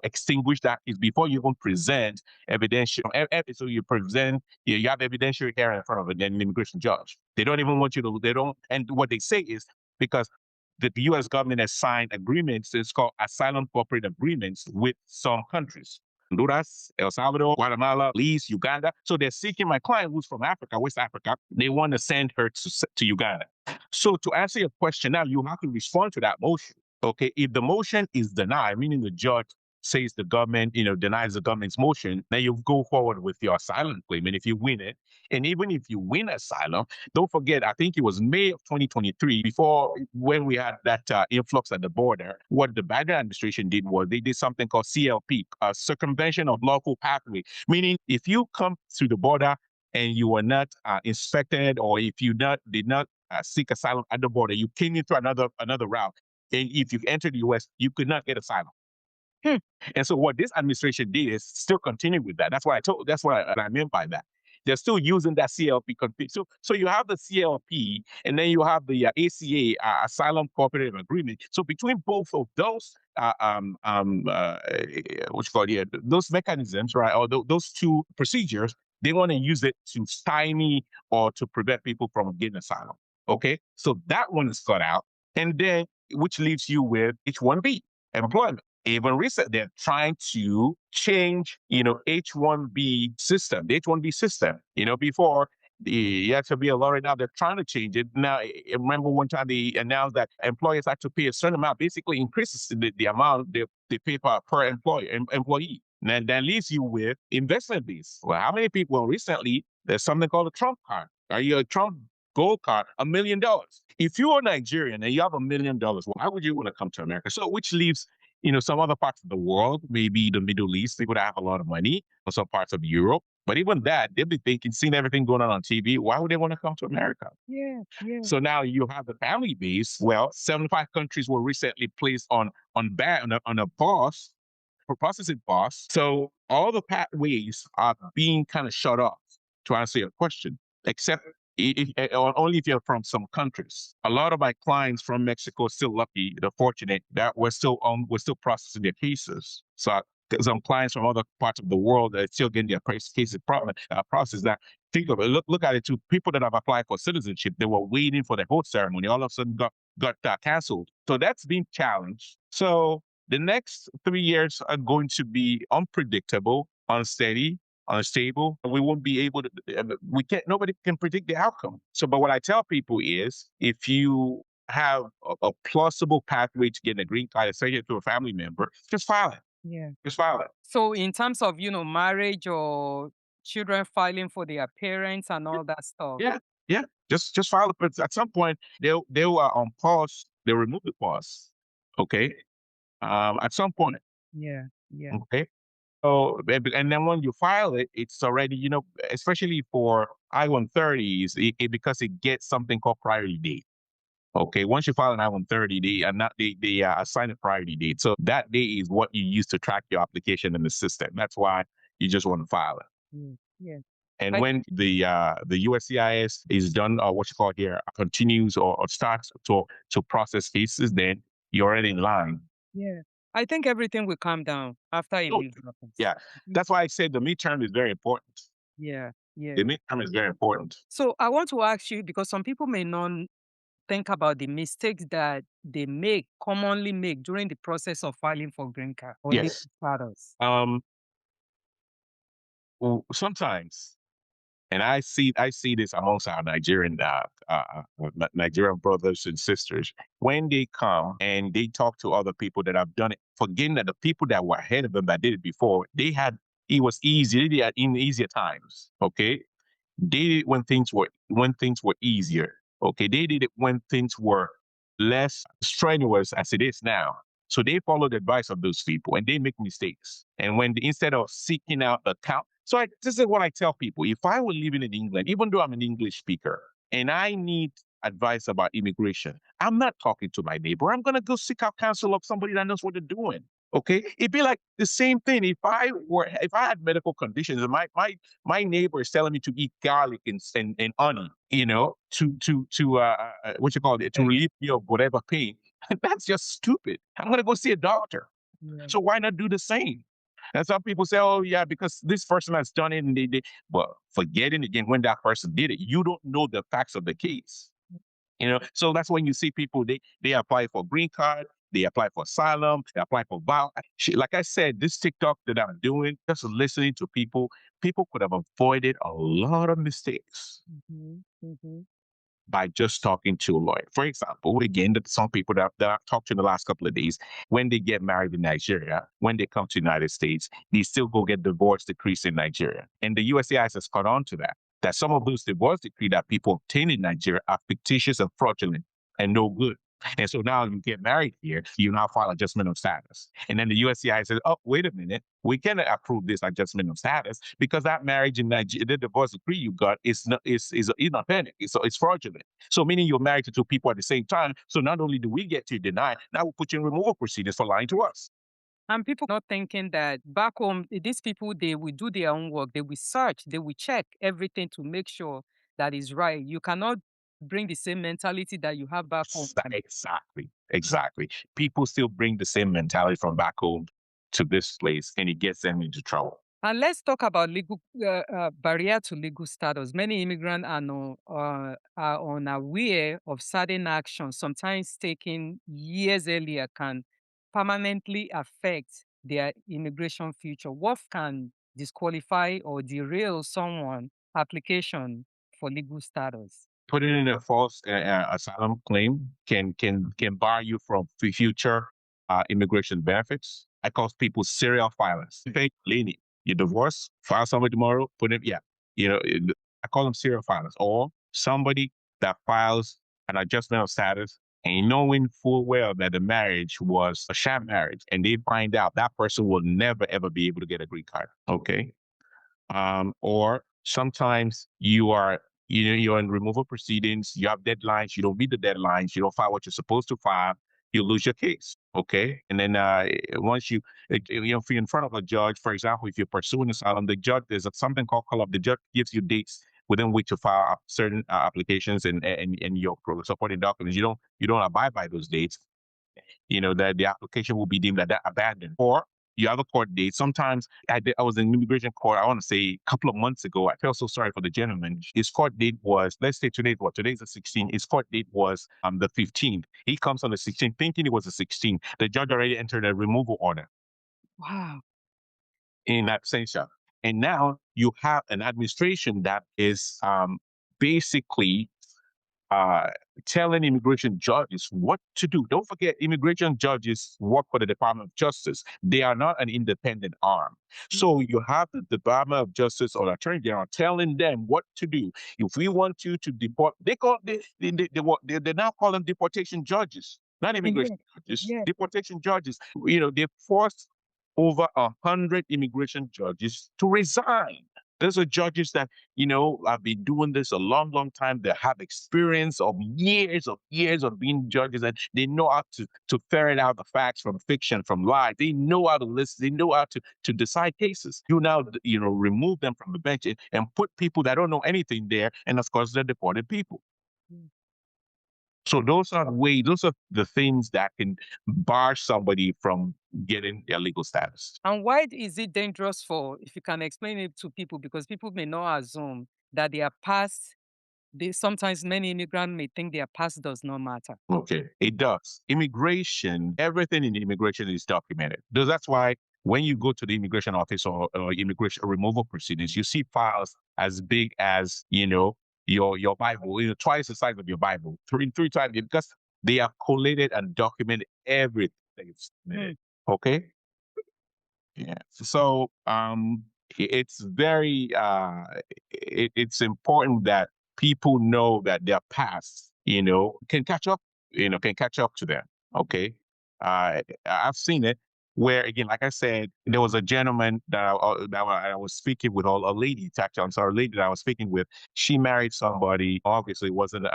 extinguish that case before you even present evidence. So you have evidentiary hearing in front of an immigration judge. They don't even want you to, and what they say is because the U.S. government has signed agreements, it's called asylum cooperative agreements with some countries. Honduras, El Salvador, Guatemala, Belize, Uganda. So they're seeking my client who's from Africa, West Africa. They want to send her to Uganda. So to answer your question now, you have to respond to that motion. Okay, if the motion is denied, meaning the judge says the government, denies the government's motion, then you go forward with your asylum claim. And if you win it, and even if you win asylum, don't forget, I think it was May of 2023, when we had that influx at the border, what the Biden administration did was they did something called CLP, circumvention of lawful pathway, meaning if you come through the border and you were not inspected, or if you did not seek asylum at the border, you came in through another route, and if you entered the U.S., you could not get asylum. And so what this administration did is still continue with that. That's what I meant by that. They're still using that CLP. So you have the CLP, and then you have the ACA, Asylum Cooperative Agreement. So between both of those, those mechanisms, right, or those two procedures, they want to use it to stymie or to prevent people from getting asylum. Okay, so that one is cut out, and then which leaves you with H-1B employment. Even recent, they're trying to change, H-1B system, the H-1B system. Before you had to be a lawyer. Now they're trying to change it. Now, I remember one time they announced that employers had to pay a certain amount, basically increases the amount they pay per employee. And that leaves you with investment base. Well, how many people? Well, recently, there's something called a Trump card. Are you a Trump gold card? $1 million. If you're Nigerian and you have $1 million, why would you want to come to America? So, which leaves, some other parts of the world, maybe the Middle East, they would have a lot of money, or some parts of Europe. But even that, they'll be thinking, seeing everything going on TV, why would they want to come to America? Yeah. So now you have the family base. Well, 75 countries were recently placed on a pause, for processing pause. So all the pathways are being kind of shut off, to answer your question, except only if you're from some countries. A lot of my clients from Mexico are still lucky, they're fortunate that we're still processing their cases. So some clients from other parts of the world that are still getting their cases processed. That think of it, look at it too. People that have applied for citizenship, they were waiting for the vote ceremony, all of a sudden got canceled. So that's been challenged. So the next 3 years are going to be unpredictable, unsteady, unstable. We won't be able to, nobody can predict the outcome. So, but what I tell people is, if you have a plausible pathway to getting a green card, especially to a family member, just file it. Yeah. Just file it. So in terms of, marriage or children filing for their parents and all that stuff. Yeah. Just file it. But at some point, they'll on pause. They'll remove the pause. Okay. At some point. Yeah. Okay. So, and then when you file it, it's already, especially for I-130s, because it gets something called priority date. Okay, once you file an I-130, they assign a priority date. So that day is what you use to track your application in the system. That's why you just want to file it. Yeah. And when the USCIS is done, what you call here, continues or starts to process cases, then you're already in line. Yeah. I think everything will calm down after a week. Yeah. That's why I said the midterm is very important. Yeah. The midterm is very important. So I want to ask you, because some people may not think about the mistakes that they commonly make during the process of filing for green card or legal status. Sometimes, and I see this amongst our Nigerian brothers and sisters, when they come and they talk to other people that have done it, forgetting that the people that were ahead of them that did it before, it was easy. They did it in easier times. Okay, they did it when things were easier. Okay, they did it when things were less strenuous as it is now. So they followed the advice of those people and they make mistakes. And instead of seeking out the count, this is what I tell people. If I were living in England, even though I'm an English speaker, and I need advice about immigration, I'm not talking to my neighbor. I'm going to go seek out counsel of somebody that knows what they're doing. Okay, it'd be like the same thing if I had medical conditions and my neighbor is telling me to eat garlic and onion, to relieve me of whatever pain. That's just stupid. I'm gonna go see a doctor. Yeah. So why not do the same? And some people say, "Oh yeah, because this person has done it," and but forgetting again when that person did it, you don't know the facts of the case. So that's when you see people they apply for green card. They apply for asylum. They apply for like I said, this TikTok that I'm doing, just listening to people could have avoided a lot of mistakes by just talking to a lawyer. For example, again, some people that I've talked to in the last couple of days, when they get married in Nigeria, when they come to the United States, they still go get divorce decrees in Nigeria. And the USCIS has caught on to that some of those divorce decrees that people obtain in Nigeria are fictitious and fraudulent and no good. And so now you get married here, you now file adjustment of status. And then the USCIS says, oh, wait a minute, we cannot approve this adjustment of status because that marriage in Nigeria, the divorce decree you got is inauthentic. It's fraudulent. So meaning you're married to two people at the same time. So not only do we get to deny, now we'll put you in removal proceedings for lying to us. And people not thinking that back home, these people, they will do their own work. They will search, they will check everything to make sure that is right. You cannot bring the same mentality that you have back home. Exactly. People still bring the same mentality from back home to this place, and it gets them into trouble. And let's talk about legal barrier to legal status. Many immigrants are unaware of certain actions, sometimes taken years earlier, can permanently affect their immigration future. What can disqualify or derail someone's application for legal status? Putting in a false asylum claim can bar you from future immigration benefits. I call people serial filers. Fake lenient. You divorce, file somebody tomorrow, put it, I call them serial filers. Or somebody that files an adjustment of status and knowing full well that the marriage was a sham marriage, and they find out that person will never ever be able to get a green card. Okay. Or sometimes you're in removal proceedings, you have deadlines, you don't meet the deadlines, you don't file what you're supposed to file, you lose your case. Okay. And then once if you're in front of a judge, for example, if you're pursuing asylum, the judge, there's something called call up. The judge gives you dates within which to file certain applications and your supporting documents. You don't abide by those dates, that the application will be deemed abandoned. Or you have a court date. Sometimes I was in immigration court, I want to say a couple of months ago. I felt so sorry for the gentleman. His court date was, let's say today's the 16th. His court date was the 15th. He comes on the 16th thinking it was the 16th. The judge already entered a removal order. Wow. In absentia. And now you have an administration that is basically telling immigration judges what to do. Don't forget, immigration judges work for the Department of Justice. They are not an independent arm. So you have the Department of Justice or Attorney General telling them what to do. If we want you to deport, they now call them deportation judges, not immigration judges. Yeah. Deportation judges. They forced over 100 immigration judges to resign. Those are judges that, have been doing this a long, long time. They have experience of years of being judges, and they know how to ferret out the facts from fiction, from lies. They know how to listen. They know how to decide cases. You now, remove them from the bench and put people that don't know anything there, and of course, they're deported people. So those are the things that can bar somebody from getting their legal status. And why is it dangerous if you can explain it to people, because people may not assume that their past, sometimes many immigrants may think their past does not matter. Okay, it does. Immigration, everything in immigration is documented. That's why when you go to the immigration office or immigration removal proceedings, you see files as big as, your Bible, twice the size of your Bible, three times, because they have collated and documented everything that's submitted. Okay. Yeah. So it's very it's important that people know that their past, can catch up, to them. Okay. I've seen it where, again, like I said, there was a gentleman that I was speaking with, a lady, actually, I'm sorry, a lady that I was speaking with. She married somebody. Obviously, it wasn't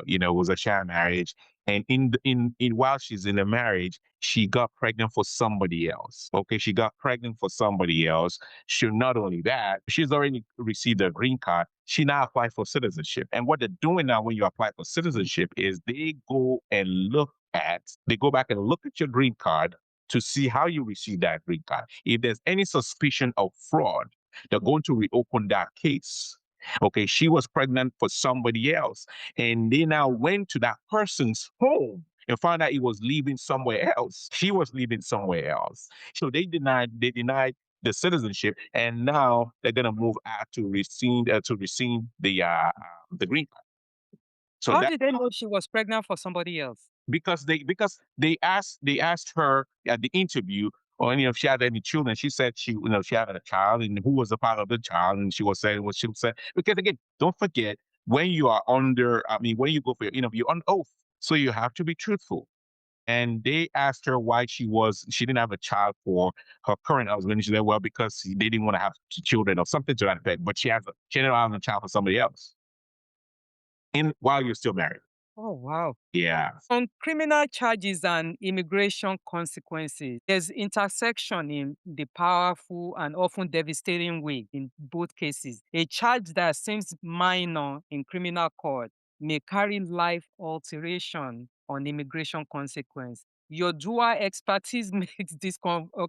it was a sham marriage. And in while she's in the marriage, she got pregnant for somebody else. Okay, she got pregnant for somebody else. Not only that, she's already received a green card. She now applied for citizenship. And what they're doing now when you apply for citizenship is they go back and look at your green card to see how you receive that green card. If there's any suspicion of fraud, they're going to reopen that case. Okay, she was pregnant for somebody else, and they now went to that person's home and found out he was leaving somewhere else. She was leaving somewhere else. So they denied the citizenship, and now they're gonna move out to rescind the green card. So how did they know she was pregnant for somebody else? Because they asked her at the interview, or if she had any children. She said she had a child, and who was the father of the child, and she was saying what she said. Because again, don't forget, when you are when you go for your interview, you're on oath, so you have to be truthful. And they asked her why she didn't have a child for her current husband. She said, well, because they didn't want to have children or something to that effect. But she ended up having a child for somebody else, while you're still married. Oh, wow. Yeah. On criminal charges and immigration consequences, there's intersection in the powerful and often devastating way in both cases. A charge that seems minor in criminal court may carry life alteration on immigration consequence. Your dual expertise makes this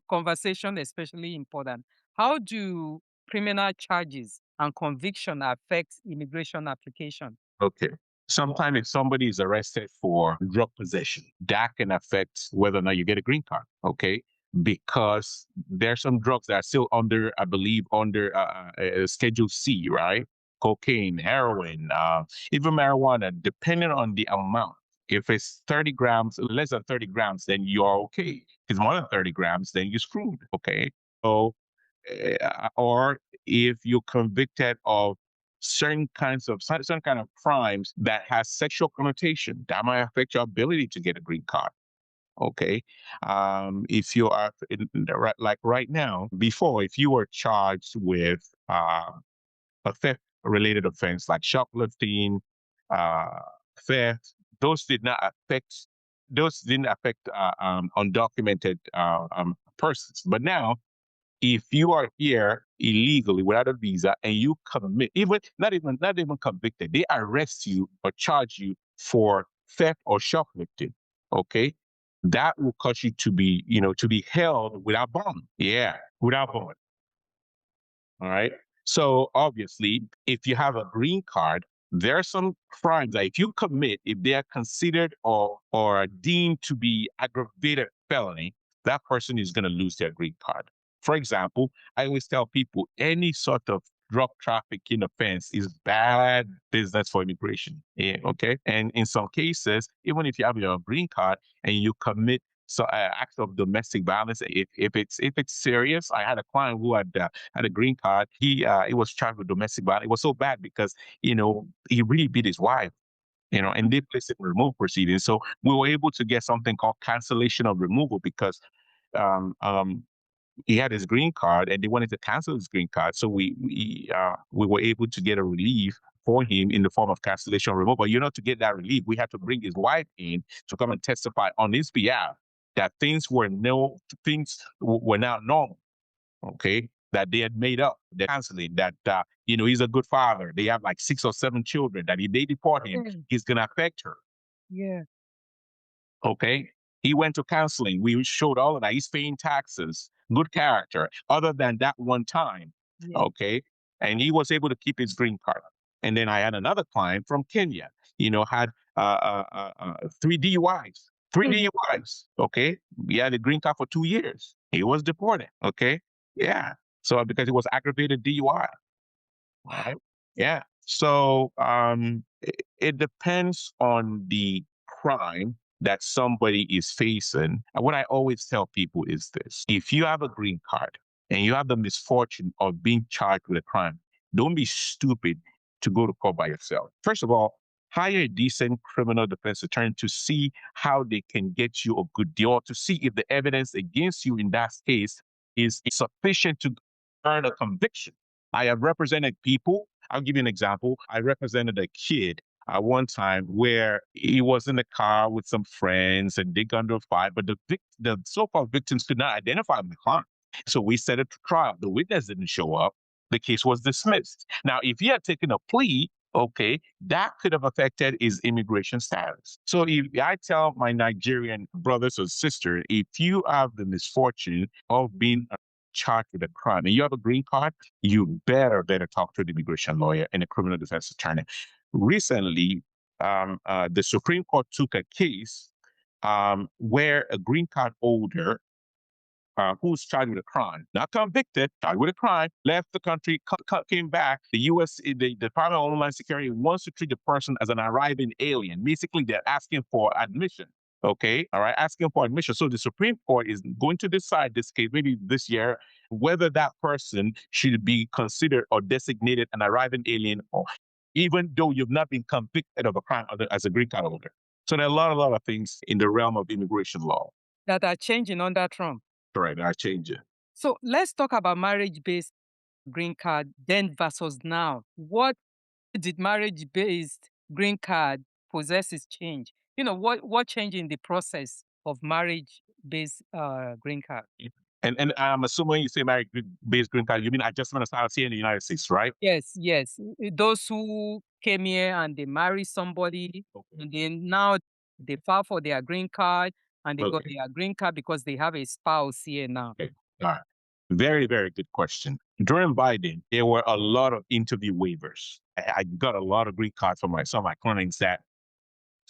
conversation especially important. How do criminal charges and conviction affect immigration application? Okay. Sometimes if somebody is arrested for drug possession, that can affect whether or not you get a green card. Okay. Because there's some drugs that are still under Schedule C, right? Cocaine, heroin, even marijuana, depending on the amount. If it's 30 grams, less than 30 grams, then you're okay. If it's more than 30 grams, then you're screwed. Okay. So, or if you're convicted of certain kind of crimes that has sexual connotation, that might affect your ability to get a green card. Okay. If you are like right now, before, if you were charged with a theft related offense like shoplifting, uh, theft, those did not affect undocumented persons. But now, if you are here illegally without a visa and you commit, even not even convicted, they arrest you or charge you for theft or shoplifting. Okay, that will cause you to be, to be held without bond. Yeah, without bond. All right. So obviously, if you have a green card, there are some crimes that if you commit, if they are considered or deemed to be aggravated felony, that person is going to lose their green card. For example, I always tell people any sort of drug trafficking offense is bad business for immigration. Yeah, okay. And in some cases, even if you have your green card and you commit acts of domestic violence, if it's serious. I had a client who had a green card. He was charged with domestic violence. It was so bad because he really beat his wife. And they placed it in removal proceedings. So we were able to get something called cancellation of removal because he had his green card and they wanted to cancel his green card. So we were able to get a relief for him in the form of cancellation of removal. But to get that relief, we had to bring his wife in to come and testify on his behalf that things were now normal. Okay. That they had made up, they're canceling, that, he's a good father. They have like 6 or 7 children, that if they deport him, he's going to affect her. Yeah. Okay. He went to counseling. We showed all of that. He's paying taxes, good character, other than that one time. Yeah. Okay. And he was able to keep his green card. And then I had another client from Kenya, had 3 DUIs. 3 DUIs. Okay. He had a green card for 2 years. He was deported. Okay. Yeah. So because it was aggravated DUI. Right. Yeah. So it depends on the crime that somebody is facing. And what I always tell people is this: if you have a green card and you have the misfortune of being charged with a crime, don't be stupid to go to court by yourself. First of all, hire a decent criminal defense attorney to see how they can get you a good deal, or to see if the evidence against you in that case is sufficient to earn a conviction. I have represented people. I'll give you an example. I represented a kid at one time where he was in the car with some friends and they got into a fight, but the so-called victims could not identify him in the car. So we set it to trial. The witness didn't show up. The case was dismissed. Now, if he had taken a plea, okay, that could have affected his immigration status. So if I tell my Nigerian brothers or sisters, if you have the misfortune of being charged with a crime and you have a green card, you better talk to the immigration lawyer and a criminal defense attorney. Recently, the Supreme Court took a case where a green card holder who's charged with a crime, not convicted, charged with a crime, left the country, came back. The the Department of Homeland Security wants to treat the person as an arriving alien. Basically, they're asking for admission. Okay, all right, asking for admission. So the Supreme Court is going to decide this case, maybe this year, whether that person should be considered or designated an arriving alien, or even though you've not been convicted of a crime as a green card holder. So there are a lot of things in the realm of immigration law that are changing under Trump. Correct, are changing. So let's talk about marriage-based green card then versus now. What did marriage-based green card possesses change? What changed in the process of marriage-based green card? And I'm assuming you say marriage-based green card, you mean adjustment of status here in the United States, right? Yes. Those who came here and they marry somebody, and then now they file for their green card, and they got their green card because they have a spouse here now. Okay. All right. Very, very good question. During Biden, there were a lot of interview waivers. I got a lot of green cards from some of my clients that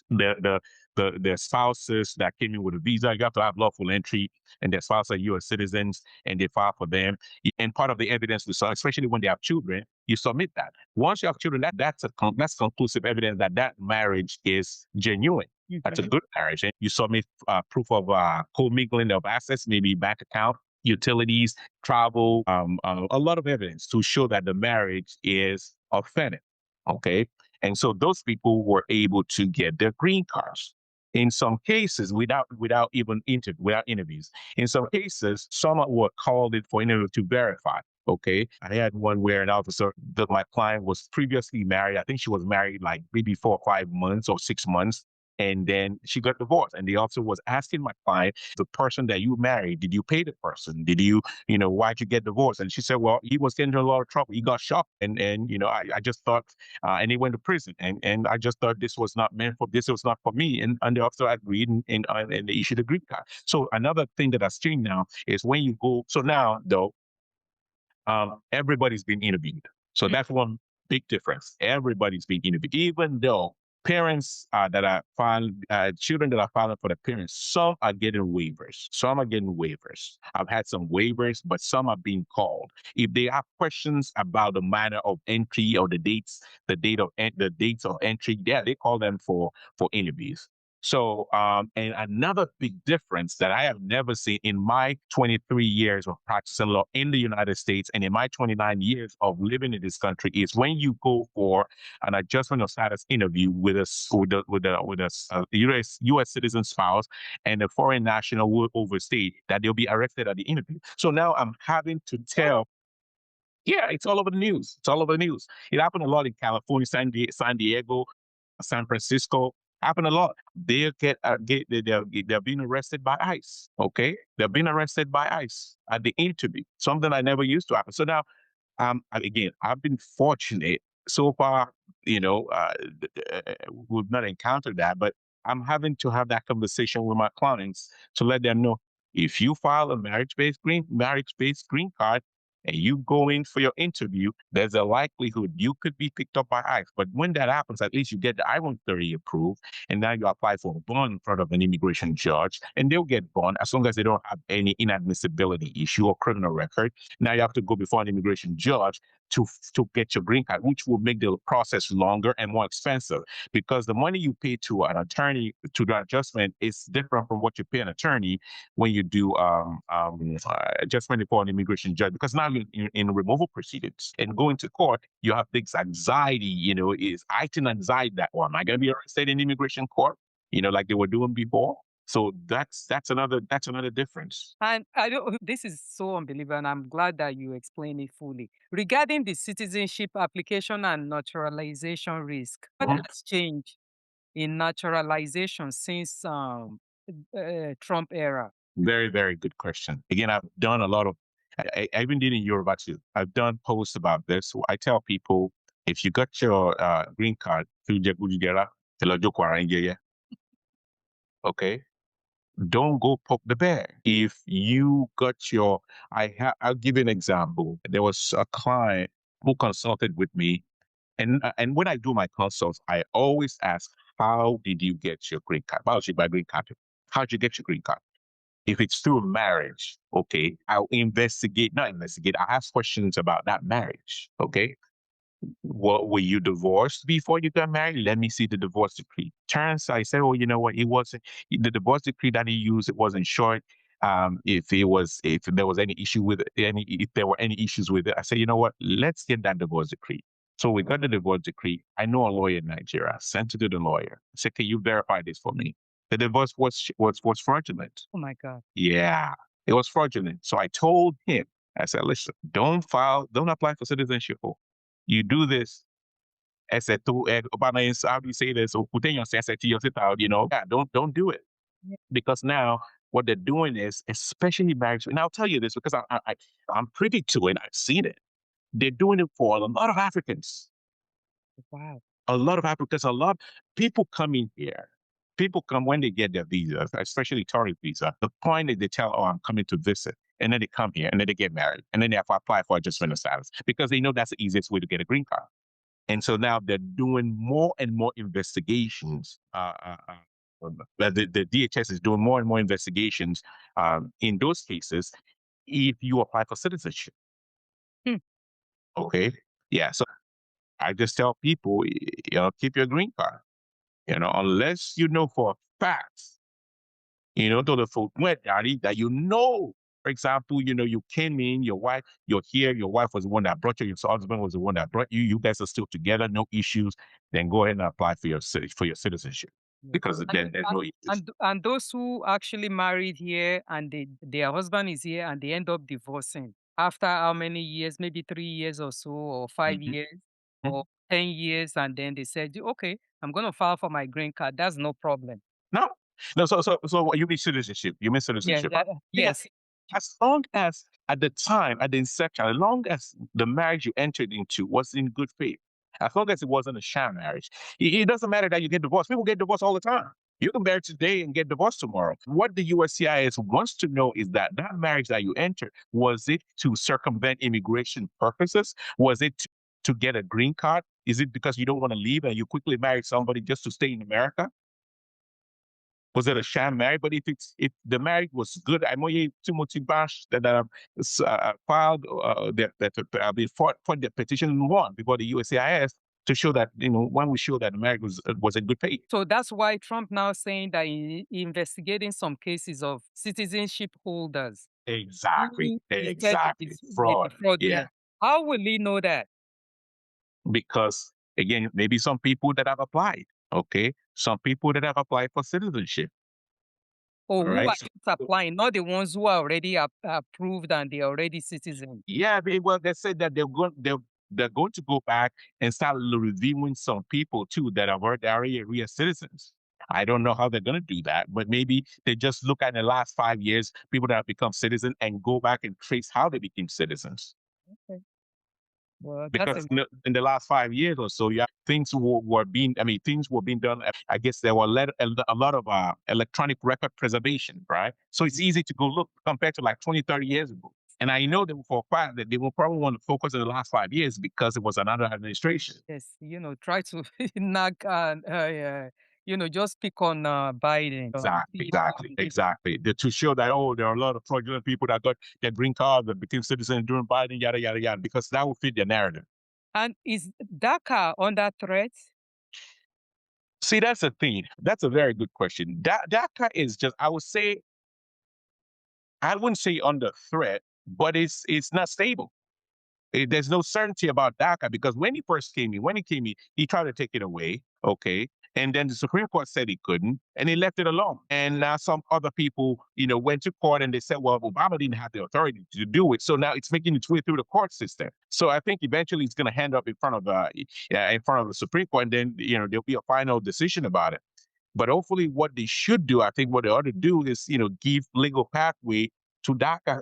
their spouses that came in with a visa, you have to have lawful entry, and their spouses are U.S. citizens, and they file for them. And part of the evidence we saw, especially when they have children, you submit that. Once you have children, that's conclusive evidence that marriage is genuine. That's a good marriage. And you submit proof of commingling of assets, maybe bank account, utilities, travel, a lot of evidence to show that the marriage is authentic. Okay. And so those people were able to get their green cards. In some cases, without interviews. In some cases, some were called in for interview to verify. Okay. I had one where an officer that my client was previously married. I think she was married like maybe 4 or 5 months or 6 months. And then she got divorced. And the officer was asking my client, the person that you married, did you pay the person? Did you, why'd you get divorced? And she said, well, he was getting in a lot of trouble. He got shot. And I just thought, and he went to prison. And I just thought this was not for me. And the officer agreed and they issued a green card. So another thing that has changed now is when you go, so now though, everybody's been interviewed. So that's one big difference. Everybody's been interviewed, even though parents that are filing, children that are filing for the parents, some are getting waivers. I've had some waivers, but some are being called. If they have questions about the manner of entry or the dates of entry, yeah, they call them for interviews. So, and another big difference that I have never seen in my 23 years of practicing law in the United States and in my 29 years of living in this country is when you go for an adjustment of status interview with a U.S. citizen spouse and a foreign national who overstayed, that they'll be arrested at the interview. So now I'm having to tell. Yeah, it's all over the news. It happened a lot in California, San Diego, San Francisco. Happened a lot. They're being arrested by ICE. Okay, they're being arrested by ICE at the interview. Something I never used to happen. So now, again, I've been fortunate so far. We've not encountered that, but I'm having to have that conversation with my clients to let them know if you file a marriage-based green card and you go in for your interview, there's a likelihood you could be picked up by ICE. But when that happens, at least you get the I-130 approved, and now you apply for a bond in front of an immigration judge, and they'll get bond as long as they don't have any inadmissibility issue or criminal record. Now you have to go before an immigration judge to get your green card, which will make the process longer and more expensive because the money you pay to an attorney to the adjustment is different from what you pay an attorney when you do adjustment before an immigration judge, because now you're in removal proceedings and going to court, you have this anxiety, is heightened anxiety that, am I going to be arrested in immigration court, like they were doing before? So that's another difference. And this is so unbelievable, and I'm glad that you explained it fully. Regarding the citizenship application and naturalization risk, what has changed in naturalization since Trump era? Very, very good question. Again, I've done a lot of, I even did in Yoruba too. I've done posts about this. So I tell people, if you got your green card, okay, don't go poke the bear. If you got I'll give you an example. There was a client who consulted with me, and when I do my consults, I always ask, how did you get your green card? How'd you get your green card? If it's through marriage, okay, I'll I ask questions about that marriage, okay? Were you divorced before you got married? Let me see the divorce decree. I said, oh, you know what? It wasn't the divorce decree that he used. It wasn't short. If there was any issue with if there were any issues with it, I said, you know what? Let's get that divorce decree. So we got the divorce decree. I know a lawyer in Nigeria. I sent it to the lawyer. I said, can you verify this for me? The divorce was fraudulent. Oh my God. Yeah, it was fraudulent. So I told him, I said, listen, don't apply for citizenship. You do this. How do you say this? Yeah, don't do it. Yeah. Because now what they're doing is, especially marriage, and I'll tell you this because I'm privy to it. I've seen it. They're doing it for a lot of Africans. Wow. A lot of Africans, a lot of people come in here. People come when they get their visas, especially tourist visa. The point is they tell, oh, I'm coming to visit. And then they come here and then they get married. And then they have to apply for adjustment of status because they know that's the easiest way to get a green card. And so now they're doing more and more investigations. The DHS is doing more and more investigations in those cases if you apply for citizenship. Okay. Yeah. So I just tell people, keep your green card. unless you know for a fact, to the full that for example, you came in, your wife, you're here, your wife was the one that brought you, your husband was the one that brought you, you guys are still together, no issues, then go ahead and apply for your citizenship. Because then there's no issues. And those who actually married here and their husband is here and they end up divorcing after how many years, maybe 3 years or so, or 5 years, or 10 years, and then they said, okay, I'm going to file for my green card. That's no problem. No. So what, you mean citizenship? You mean citizenship? Yes. As long as at the time, at the inception, as long as the marriage you entered into was in good faith, as long as it wasn't a sham marriage, it doesn't matter that you get divorced. People get divorced all the time. You can marry today and get divorced tomorrow. What the USCIS wants to know is that marriage that you entered, was it to circumvent immigration purposes? Was it to get a green card? Is it because you don't want to leave and you quickly married somebody just to stay in America? Was it a sham marriage? But if the marriage was good, I know Timothy Bash that filed that fought the petition and won before the USCIS to show that when we show that the marriage was in good faith. So that's why Trump now saying that investigating some cases of citizenship holders. Exactly. Fraud. Yeah. How will he know that? Because again, maybe some people that have applied. Okay, some people that have applied for citizenship. Or who are just applying, not the ones who are already approved and they're already citizens. Yeah, well, they said that they're going to go back and start reviewing some people too that are already real citizens. I don't know how they're going to do that, but maybe they just look at the last 5 years, people that have become citizens, and go back and trace how they became citizens. Okay. Well, because in the last 5 years or so, things were being done. I guess there were a lot of electronic record preservation, right? So it's easy to go look compared to like 20, 30 years ago. And I know that for a fact that they will probably want to focus on the last 5 years because it was another administration. Yes, try to nag, just pick on Biden. Exactly. To show that, there are a lot of fraudulent people that got their green cards and became citizens during Biden, yada, yada, yada, because that will fit their narrative. And is DACA under threat? See, that's the thing. That's a very good question. DACA is just, I wouldn't say under threat, but it's not stable. There's no certainty about DACA because when he came in, he tried to take it away, okay? And then the Supreme Court said he couldn't, and he left it alone. And now some other people, went to court and they said, well, Obama didn't have the authority to do it. So now it's making its way through the court system. So I think eventually it's going to end up in front of the Supreme Court, and then, there'll be a final decision about it. But hopefully what they should do, I think what they ought to do is, give legal pathway to DACA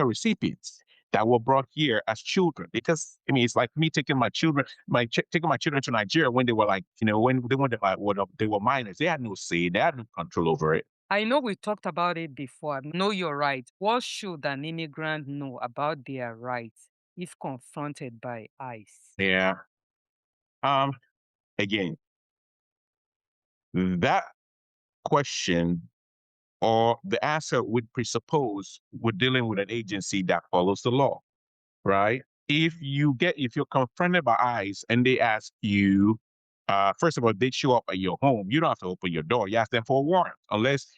recipients that were brought here as children, because it's like me taking my children to Nigeria when they were like, when they were minors. They had no say, they had no control over it. I know we talked about it before. I know you're right. What should an immigrant know about their rights if confronted by ICE? Yeah. Again, that question or the answer would presuppose we're dealing with an agency that follows the law, right? If you're confronted by ICE and they ask you, first of all, they show up at your home, you don't have to open your door. You ask them for a warrant,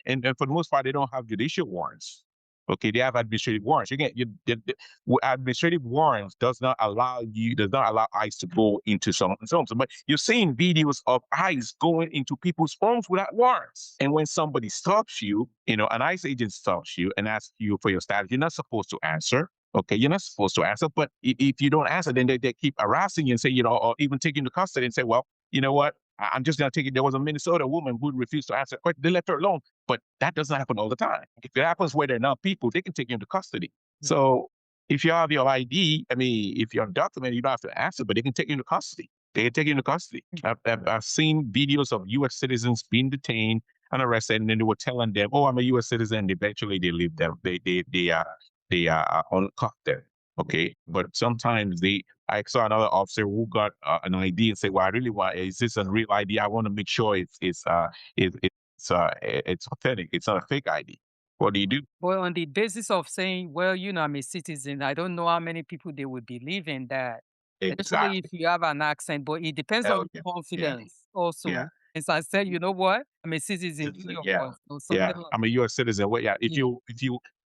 and for the most part, they don't have judicial warrants. Okay, they have administrative warrants. Administrative warrants does not allow ICE to go into someone's homes. But you're seeing videos of ICE going into people's homes without warrants. And when somebody stops you, an ICE agent stops you and asks you for your status, you're not supposed to answer. Okay, you're not supposed to answer. But if you don't answer, then they keep harassing you and say, or even take you into custody and say, well, you know what? I'm just going to take it. There was a Minnesota woman who refused to answer. They left her alone. But that doesn't happen all the time. If it happens where there are not people, they can take you into custody. Mm-hmm. So if you have your ID, if you're undocumented, you don't have to answer, but they can take you into custody. Mm-hmm. I've seen videos of U.S. citizens being detained and arrested, and then they were telling them, "Oh, I'm a U.S. citizen." And eventually, they leave them. They are uncuffed them. Okay, but sometimes I saw another officer who got an ID and said, "Well, I really want. Is this a real ID? I want to make sure it's authentic. It's not a fake ID." What do you do? Well, on the basis of saying, well, I'm a citizen, I don't know how many people they would believe in that. especially if Exactly. you have an accent, but it depends on Hell the yeah. Yeah. confidence also. Yeah. As I said, you know what? I'm a citizen free of Yeah. cost or something Yeah. like I'm a U.S. citizen. Well, yeah. yeah.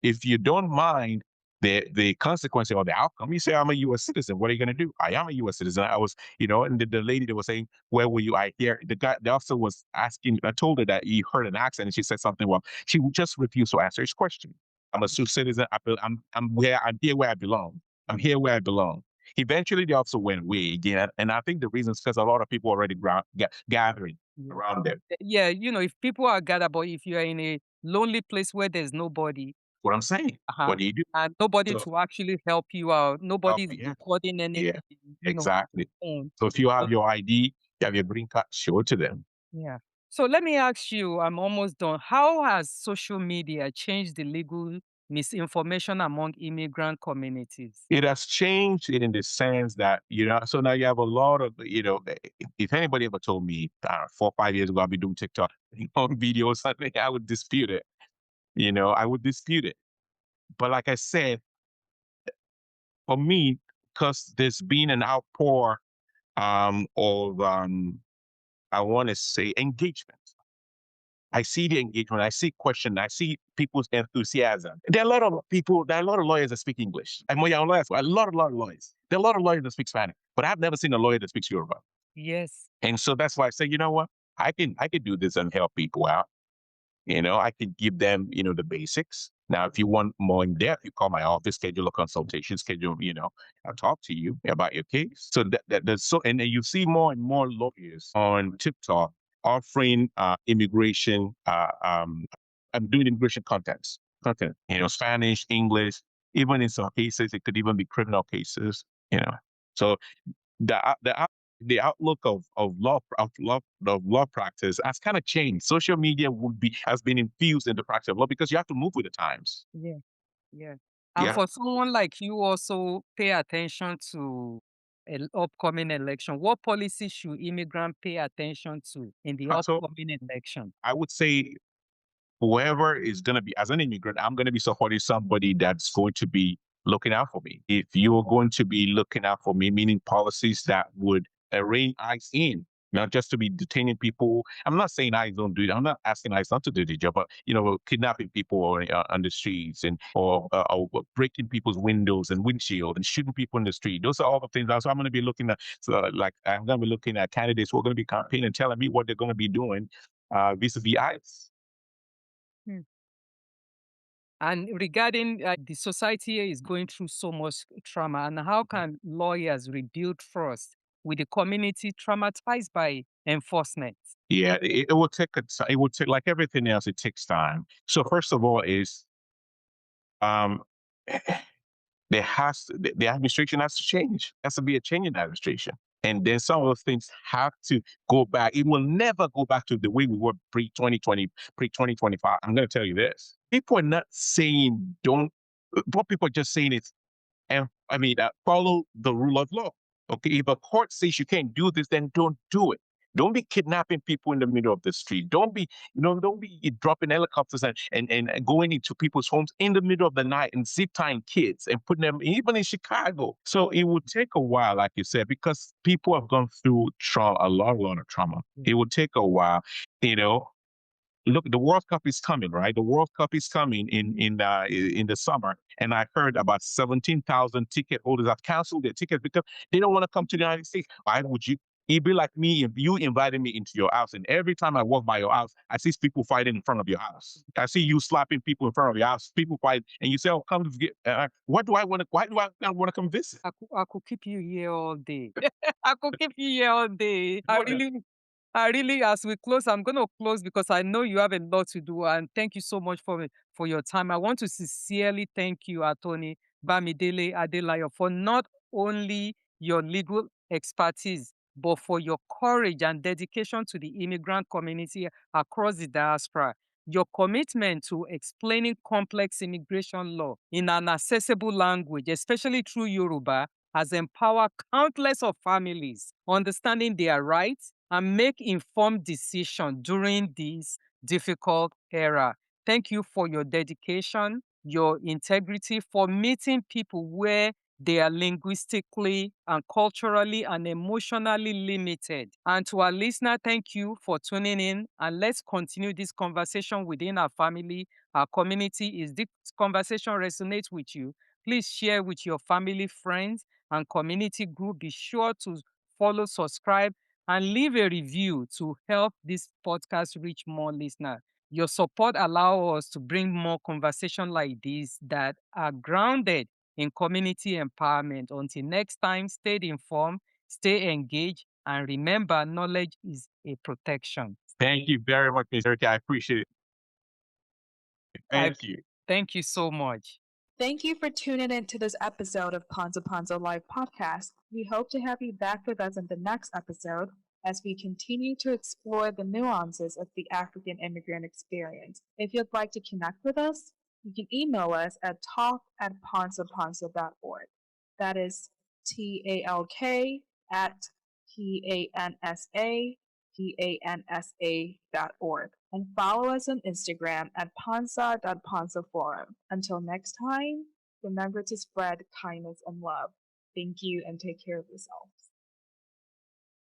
If you don't mind the consequence or the outcome, you say I'm a U.S. citizen. What are you going to do? I am a U.S. citizen. I was, and the lady that was saying, "Where were you?" I hear the officer was asking. I told her that he heard an accent, and she said something. Well, she just refused to answer his question. I'm a citizen. I'm here where I belong. I'm here where I belong. Eventually, the officer went away again, and I think the reason is because a lot of people already gathering around there. Yeah, if people are gathered, but if you are in a lonely place where there's nobody, What I'm saying. What do you do? and nobody So, to actually help you out, nobody's yeah, recording anything, yeah, exactly. phone. So if you have your ID, you have your green card, show it to them. Yeah. So let me ask you, I'm almost done. How has social media changed the legal misinformation among immigrant communities? It has changed it in the sense that, so now you have a lot of, if anybody ever told me 4 or 5 years ago I'll be doing TikTok on videos, I would dispute it. I would dispute it. But like I said, for me, because there's been an outpour of, I want to say, engagement. I see the engagement. I see question. I see people's enthusiasm. There are a lot of people. There are a lot of lawyers that speak English. And when you're lawyers, a lot of lawyers. There are a lot of lawyers that speak Spanish, but I've never seen a lawyer that speaks Yoruba. Yes. And so that's why I say, you know what? I can do this and help people out. I can give them, the basics. Now, if you want more in depth, you call my office, schedule a consultation, I'll talk to you about your case. So that's and then you see more and more lawyers on TikTok offering immigration. I'm doing immigration content, Spanish, English, even in some cases, it could even be criminal cases, So the outlook of law practice has kind of changed. Social media has been infused in the practice of law because you have to move with the times. Yeah. Yeah. And Yeah. for someone like you also pay attention to an upcoming election, what policies should immigrant pay attention to in the So upcoming election? I would say whoever is going to be, as an immigrant, I'm going to be supporting somebody that's going to be looking out for me. If you're going to be looking out for me, meaning policies that would rein ICE in, not just to be detaining people. I'm not saying ICE don't do it. I'm not asking ICE not to do the job, but kidnapping people on the streets or breaking people's windows and windshield and shooting people in the street. Those are all the things. So I'm going to be looking at. So I'm going to be looking at candidates who are going to be campaigning and telling me what they're going to be doing vis-a-vis ICE. Hmm. And regarding the society is going through so much trauma, and how can lawyers rebuild trust with the community traumatized by enforcement? Yeah, it will take it will take, like everything else, it takes time. So first of all is um the administration has to change. There has to be a change in the administration. And then some of those things have to go back. It will never go back to the way we were pre-2020, pre-2025. I'm going to tell you this. People are not saying don't, what people are just saying is, follow the rule of law. Okay, if a court says you can't do this, then don't do it. Don't be kidnapping people in the middle of the street. Don't be dropping helicopters and going into people's homes in the middle of the night and zip tying kids and putting them even in Chicago. So it would take a while, like you said, because people have gone through a lot of trauma. It would take a while, Look, the World Cup is coming, right? The World Cup is coming in the summer, and I heard about 17,000 ticket holders have canceled their tickets because they don't want to come to the United States. Why would you? It'd be like me if you invited me into your house, and every time I walk by your house, I see people fighting in front of your house. I see you slapping people in front of your house. People fight, and you say, "Oh, come get." What do I want to? Why do I want to come visit? I could keep you here all day. I could keep you here all day. As we close, I'm going to close because I know you have a lot to do. And thank you so much for your time. I want to sincerely thank you, Attorney Bamidele Adelayo, for not only your legal expertise, but for your courage and dedication to the immigrant community across the diaspora. Your commitment to explaining complex immigration law in an accessible language, especially through Yoruba, has empowered countless of families understanding their rights and make informed decisions during this difficult era. Thank you for your dedication, your integrity, for meeting people where they are linguistically and culturally and emotionally limited. And to our listener, thank you for tuning in. And let's continue this conversation within our family, our community. If this conversation resonates with you, please share with your family, friends, and community group. Be sure to follow, subscribe, and leave a review to help this podcast reach more listeners. Your support allows us to bring more conversation like this that are grounded in community empowerment. Until next time, stay informed, stay engaged, and remember, knowledge is a protection. Thank you very much, Mr. Eric. I appreciate it. Thank you. Thank you so much. Thank you for tuning in to this episode of Ponza Ponza Live podcast. We hope to have you back with us in the next episode as we continue to explore the nuances of the African immigrant experience. If you'd like to connect with us, you can email us at talk@ponsaponsa.org. That is talk@pansapansa.org. And follow us on Instagram at pansa.pansaforum. Until next time, remember to spread kindness and love. Thank you and take care of yourself.